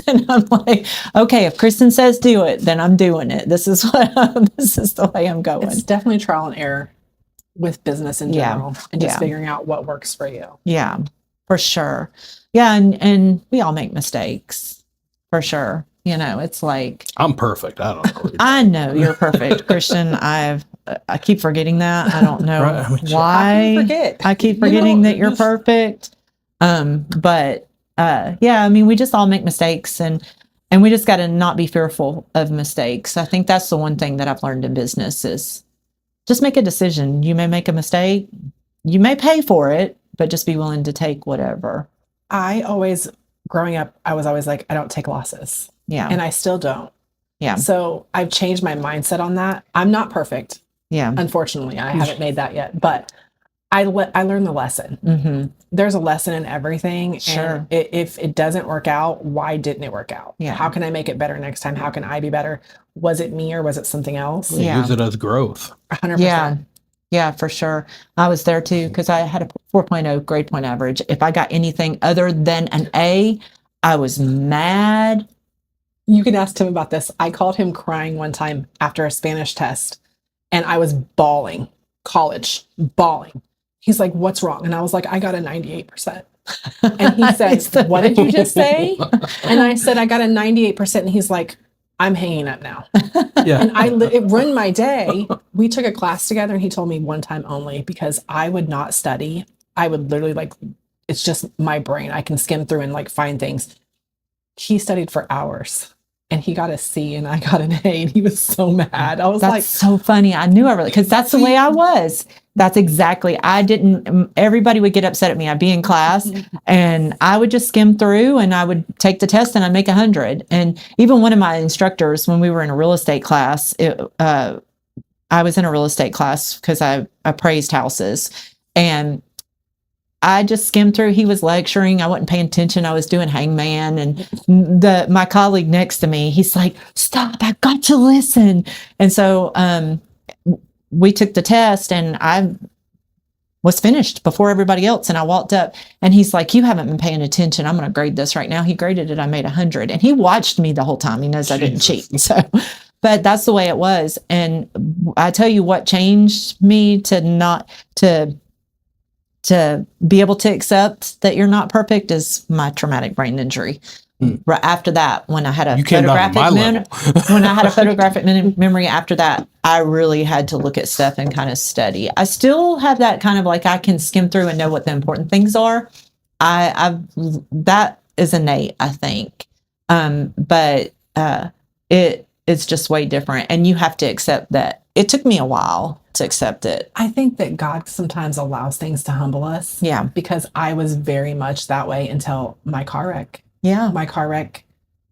And I'm like, okay, if Kristin says do it, then I'm doing it. This is the way I'm going. It's definitely trial and error with business in general, and just figuring out what works for you. Yeah, for sure. Yeah. And we all make mistakes, for sure. It's like, I'm perfect. I don't know. I know you're perfect, Kristin. I keep forgetting that. I don't know why. I keep forgetting that you're perfect. But we just all make mistakes, and we just got to not be fearful of mistakes. I think that's the one thing that I've learned in business is just make a decision. You may make a mistake. You may pay for it, but just be willing to take whatever. Growing up, I was always like, I don't take losses. Yeah. And I still don't. Yeah. So I've changed my mindset on that. I'm not perfect. Yeah. Unfortunately, I haven't made that yet, but I learned the lesson. Mm-hmm. There's a lesson in everything. Sure. And if it doesn't work out, why didn't it work out? Yeah. How can I make it better next time? How can I be better? Was it me or was it something else? Yeah. Use it as growth. 100%. Yeah. Yeah, for sure. I was there too, because I had a 4.0 grade point average. If I got anything other than an A, I was mad. You can ask Tim about this. I called him crying one time after a Spanish test, and I was bawling, bawling. He's like, what's wrong? And I was like, I got a 98%. And he said, what did you just say? And I said, I got a 98%. And he's like, I'm hanging up now. Yeah. And it ruined my day. We took a class together, and he told me one time only, because I would not study. I would literally it's just my brain. I can skim through and find things. He studied for hours, and he got a C and I got an A, and he was so mad. I was that's so funny. I knew because that's the way I was. That's exactly. Everybody would get upset at me. I'd be in class and I would just skim through, and I would take the test and I'd make 100. And even one of my instructors, when we were in a real estate class, I was in a real estate class because I appraised houses, and I just skimmed through. He was lecturing. I wasn't paying attention. I was doing hangman. And my colleague next to me, he's like, stop, I got to listen. And so we took the test, and I was finished before everybody else. And I walked up, and he's like, you haven't been paying attention. I'm going to grade this right now. He graded it. I made 100. And he watched me the whole time. He knows I didn't cheat. So, but that's the way it was. And I tell you what changed me to be able to accept that you're not perfect is my traumatic brain injury. Right after that, when I had a photographic memory after that, I really had to look at stuff and kind of study. I still have that kind of I can skim through and know what the important things are. That is innate, I think. But it's just way different, and you have to accept that. It took me a while to accept it. I think that God sometimes allows things to humble us. Yeah. Because I was very much that way until my car wreck. Yeah. My car wreck,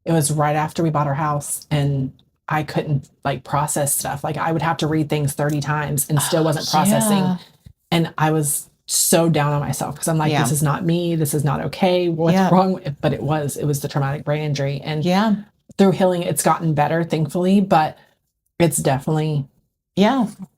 it was right after we bought our house, and I couldn't process stuff. I would have to read things 30 times and still wasn't processing. Yeah. And I was so down on myself because I'm like, this is not me. This is not okay. What's wrong? But it was the traumatic brain injury. And through healing, it's gotten better, thankfully, but it's definitely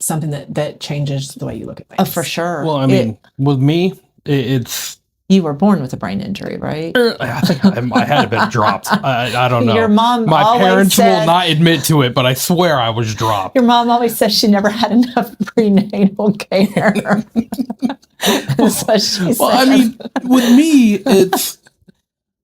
something that changes the way you look at things. Oh, for sure. Well, I mean, with me, it's... You were born with a brain injury, right? I think I had been dropped. I don't know. Your mom My parents will not admit to it, but I swear I was dropped. Your mom always says she never had enough prenatal care. That's what she said. Well, I mean, with me, it's...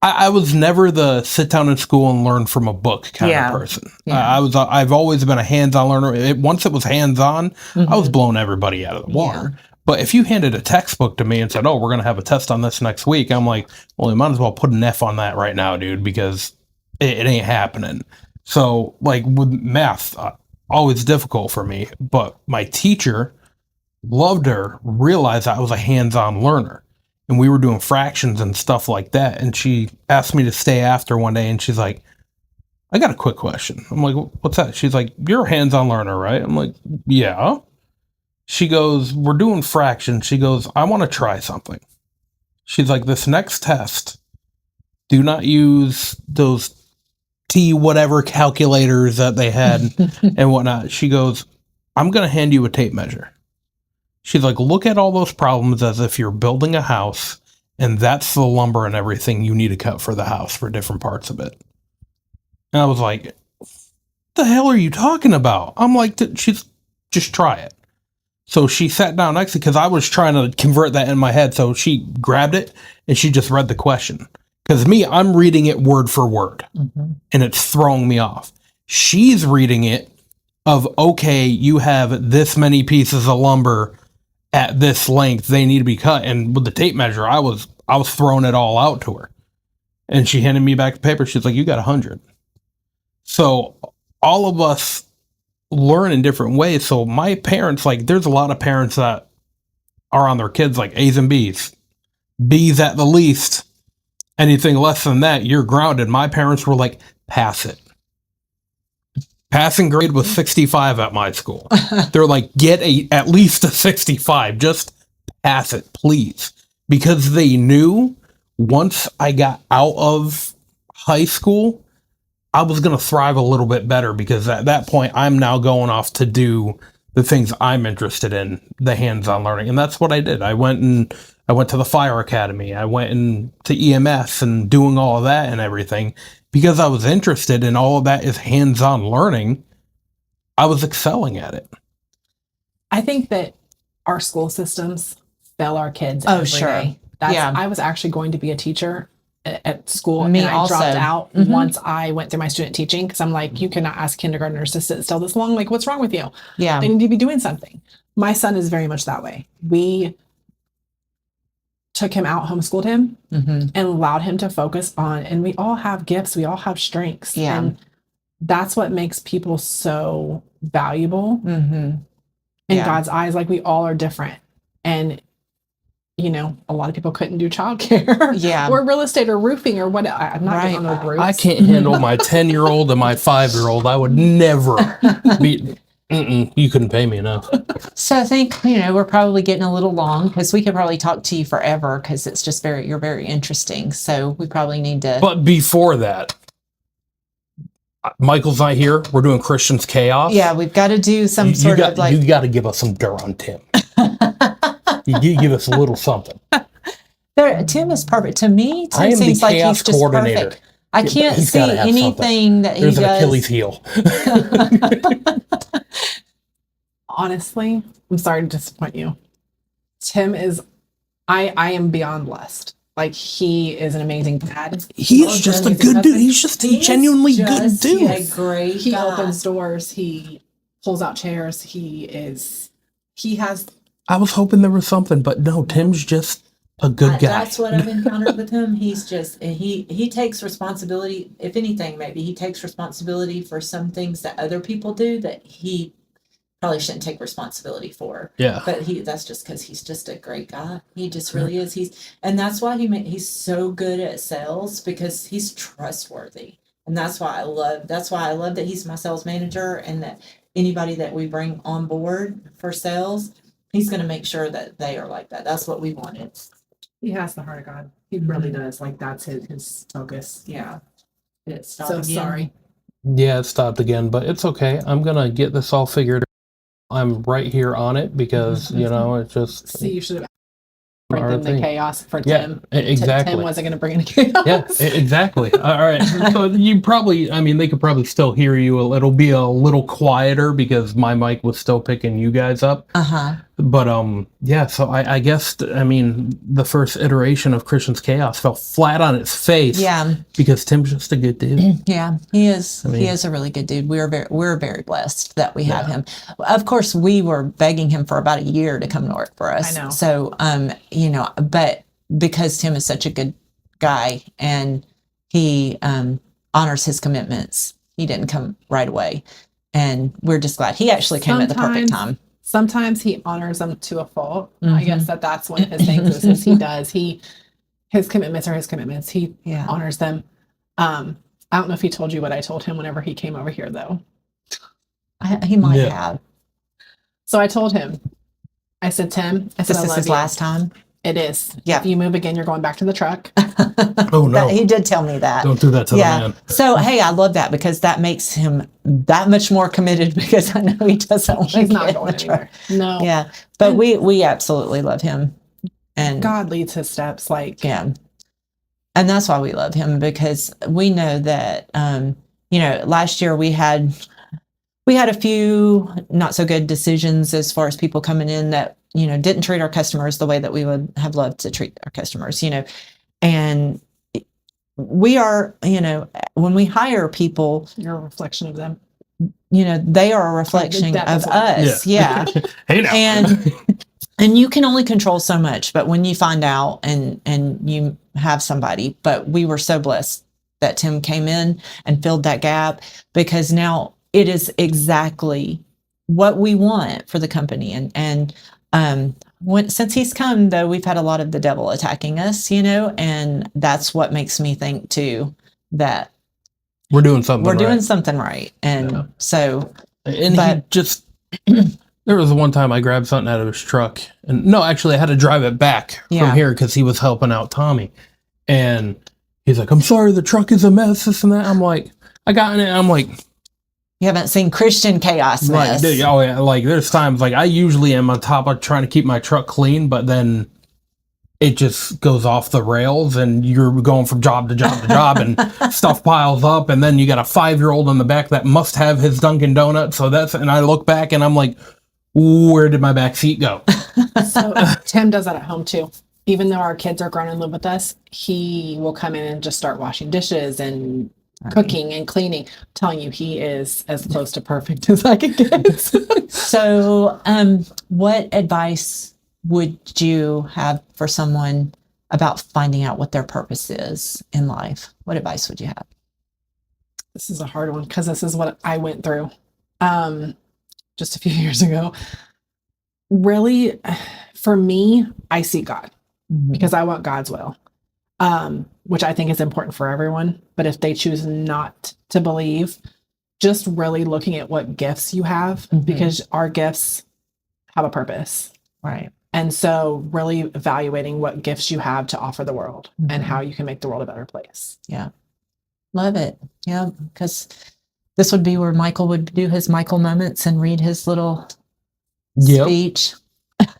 I was never the sit down in school and learn from a book kind of person. Yeah. I've always been a hands-on learner. Once it was hands-on, I was blowing everybody out of the water. But if you handed a textbook to me and said, oh, we're going to have a test on this next week, I'm like, well, you might as well put an F on that right now, dude, because it ain't happening. So, like, with math, always difficult for me. But my teacher loved her, realized I was a hands-on learner. And we were doing fractions and stuff like that. And she asked me to stay after one day, and she's like, I got a quick question. I'm like, what's that? She's like, you're a hands-on learner, right? I'm like, yeah. She goes, we're doing fractions. She goes, I want to try something. She's like, this next test, do not use those T whatever calculators that they had and whatnot. She goes, I'm going to hand you a tape measure. She's like, look at all those problems as if you're building a house, and that's the lumber and everything you need to cut for the house for different parts of it. And I was like, what the hell are you talking about? I'm like, she's just try it. So she sat down next to, because I was trying to convert that in my head. So she grabbed it and she just read the question. Because me, I'm reading it word for word, and it's throwing me off. She's reading it of, okay, you have this many pieces of lumber at this length, they need to be cut. And with the tape measure, I was throwing it all out to her. And she handed me back the paper. She's like, you got 100. So all of us learn in different ways. So my parents, like, there's a lot of parents that are on their kids like A's and B's. B's at the least. Anything less than that, you're grounded. My parents were like, pass it. Passing grade was 65 at my school. They're like, get at least a 65. Just pass it, please. Because they knew once I got out of high school, I was going to thrive a little bit better, because at that point, I'm now going off to do the things I'm interested in, the hands-on learning. And that's what I did. I went to the fire academy. I went into EMS and doing all of that and everything, because I was interested in all of that is hands-on learning. I was excelling at it. I think that our school systems fail our kids. Oh, sure. Yeah. I was actually going to be a teacher at school, Me and I also. dropped out once I went through my student teaching, because I'm like, you cannot ask kindergartners to sit still this long. Like, what's wrong with you? Yeah. They need to be doing something. My son is very much that way. We took him out, homeschooled him, and allowed him to focus on, and we all have gifts, we all have strengths. Yeah. And that's what makes people so valuable in God's eyes. Like, we all are different. And you know, a lot of people couldn't do childcare, or real estate, or roofing, or what. I'm not getting on those roofs. I can't handle my 10-year-old and my 5-year-old. I would never be. You couldn't pay me enough. So I think, you know, we're probably getting a little long, because we could probably talk to you forever, because it's just you're very interesting. So we probably need to. But before that, Michael's not here. We're doing Christian's Chaos. Yeah, we've got to do some sort of like. You got to give us some dirt on Tim. You give us a little something. Tim is perfect. To me, Tim seems like he's just coordinator. perfect. I can't see anything that he does. There's an Achilles heel. Honestly, I'm sorry to disappoint you. Tim is, I am beyond blessed. Like, he is an amazing dad. He's just a good dude. He's just a genuinely good dude. A great He guy. opens doors. He pulls out chairs. He has. I was hoping there was something, but no, Tim's just a good guy. That's what I've encountered with him. He's just, he takes responsibility. If anything, maybe he takes responsibility for some things that other people do that he probably shouldn't take responsibility for. Yeah. But that's just because he's just a great guy. He just really is. And that's why he's so good at sales, because he's trustworthy. And that's why I love that he's my sales manager, and that anybody that we bring on board for sales, he's going to make sure that they are like that. That's what we wanted. He has the heart of God. He really does. Like, that's his focus. Yeah. It stopped So again. sorry. Yeah, it stopped again, but it's okay. I'm going to get this all figured out. I'm right here on it, because, you know, it's just. See, you should have bring the chaos for yeah, Tim. Exactly. Tim wasn't going to bring any chaos. Yeah, exactly. All right. So you probably, I mean, they could probably still hear you. It'll be a little quieter because my mic was still picking you guys up. But yeah, so I guess the first iteration of Christian's Chaos fell flat on its face. Yeah. Because Tim's just a good dude. Yeah, he is. He is a really good dude. We're very blessed that we have him. Of course, we were begging him for about a year to come to work for us. I know. So, but because Tim is such a good guy and he honors his commitments, he didn't come right away, and we're just glad he actually came at the perfect time. Sometimes he honors them to a fault. I guess that's one of his things is he does. His commitments are his commitments. He honors them. I don't know if he told you what I told him whenever he came over here, though. He might have. So I told him, I said, Tim, I said, this is his last time. It is. Yeah. If you move again, you're going back to the truck. Oh, no. He did tell me that. Don't do that to the man. So, hey, I love that because that makes him that much more committed because I know he doesn't want to He's not get going in the truck. anywhere. No. Yeah. But we absolutely love him. And God leads his steps. And that's why we love him, because we know that, last year we had a few not so good decisions as far as people coming in that, didn't treat our customers the way that we would have loved to treat our customers, and we are, when we hire people, you're a reflection of them. They are a reflection of us. Yeah. Hey now. And you can only control so much, but when you find out and you have somebody, but we were so blessed that Tim came in and filled that gap, because now it is exactly what we want for the company. And since he's come, though, we've had a lot of the devil attacking us, and that's what makes me think too, that we're doing something right. And there was one time I grabbed something out of his truck, and no, actually I had to drive it back from here because he was helping out Tommy, and he's like, I'm sorry, the truck is a mess, this and that. I'm like, I got in it. I'm like, you haven't seen Christian Chaos mess. There's times I usually am on top of trying to keep my truck clean, but then it just goes off the rails and you're going from job to job to job and stuff piles up, and then you got a 5-year-old in the back that must have his Dunkin' Donuts. And I look back and I'm like, where did my back seat go? So Tim does that at home too. Even though our kids are grown and live with us, he will come in and just start washing dishes and cooking and cleaning. I'm telling you, he is as close to perfect as I can get. So, what advice would you have for someone about finding out what their purpose is in life? What advice would you have? This is a hard one because this is what I went through just a few years ago. Really, for me, I seek God because I want God's will, which I think is important for everyone. But if they choose not to believe, just really looking at what gifts you have, because our gifts have a purpose. Right. And so really evaluating what gifts you have to offer the world and how you can make the world a better place. Yeah. Love it. Yeah. Because this would be where Michael would do his Michael moments and read his little speech.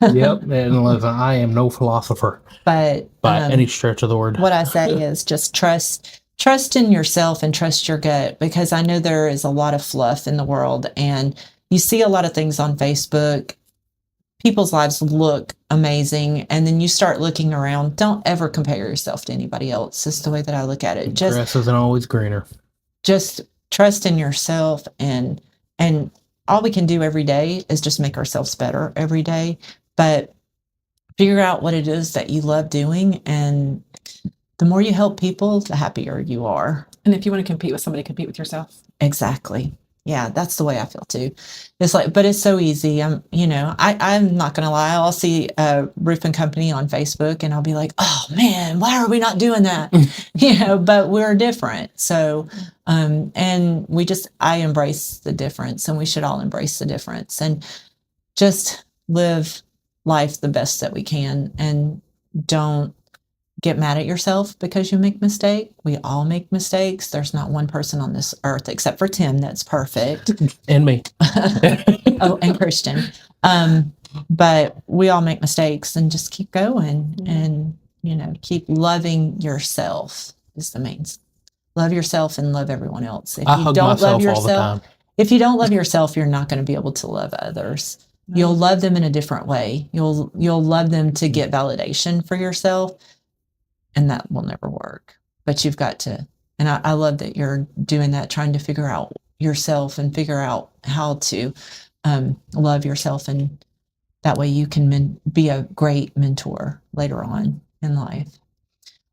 Yep. And listen, I am no philosopher. But by any stretch of the word. What I say is just trust in yourself and trust your gut, because I know there is a lot of fluff in the world, and you see a lot of things on Facebook. People's lives look amazing, and then you start looking around. Don't ever compare yourself to anybody else. Is the way that I look at it. Just grass isn't always greener. Just trust in yourself, and all we can do every day is just make ourselves better every day. But figure out what it is that you love doing, and the more you help people, the happier you are. And if you want to compete with somebody, compete with yourself. Exactly. Yeah, that's the way I feel too. It's but it's so easy. I'm not going to lie. I'll see a roofing company on Facebook and I'll be like, oh man, why are we not doing that? But we're different. So, and I embrace the difference, and we should all embrace the difference and just live life the best that we can, and don't get mad at yourself because you make mistakes. We all make mistakes. There's not one person on this earth except for Tim that's perfect. And me. Oh, and Christian. But we all make mistakes, and just keep going and, keep loving yourself is the main. Love yourself and love everyone else. If you don't love yourself, you're not going to be able to love others. You'll love them in a different way. You'll love them to get validation for yourself, and that will never work. But you've got to, and I love that you're doing that, trying to figure out yourself and figure out how to love yourself, and that way you can be a great mentor later on in life.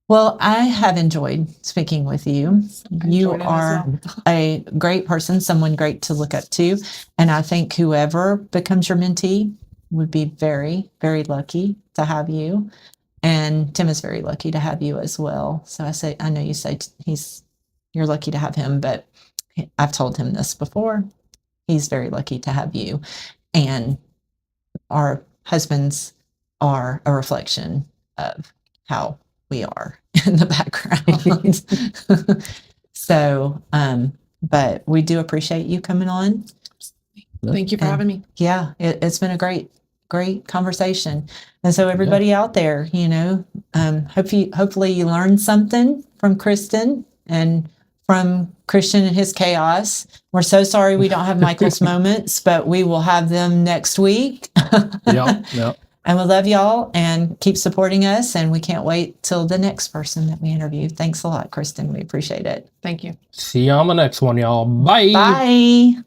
Well, I have enjoyed speaking with you. You are a great person, someone great to look up to. And I think whoever becomes your mentee would be very, very lucky to have you. And Tim is very lucky to have you as well. So I know you say you're lucky to have him, but I've told him this before. He's very lucky to have you. And our husbands are a reflection of how we are in the background. So, but we do appreciate you coming on. Thank you for having me. Yeah, it's been a great conversation. And so everybody out there, hopefully you learned something from Kristin and from Christian and his chaos. We're so sorry we don't have Michael's moments, but we will have them next week. Yep. And we love y'all, and keep supporting us. And we can't wait till the next person that we interview. Thanks a lot, Kristin. We appreciate it. Thank you. See you on the next one, y'all. Bye. Bye.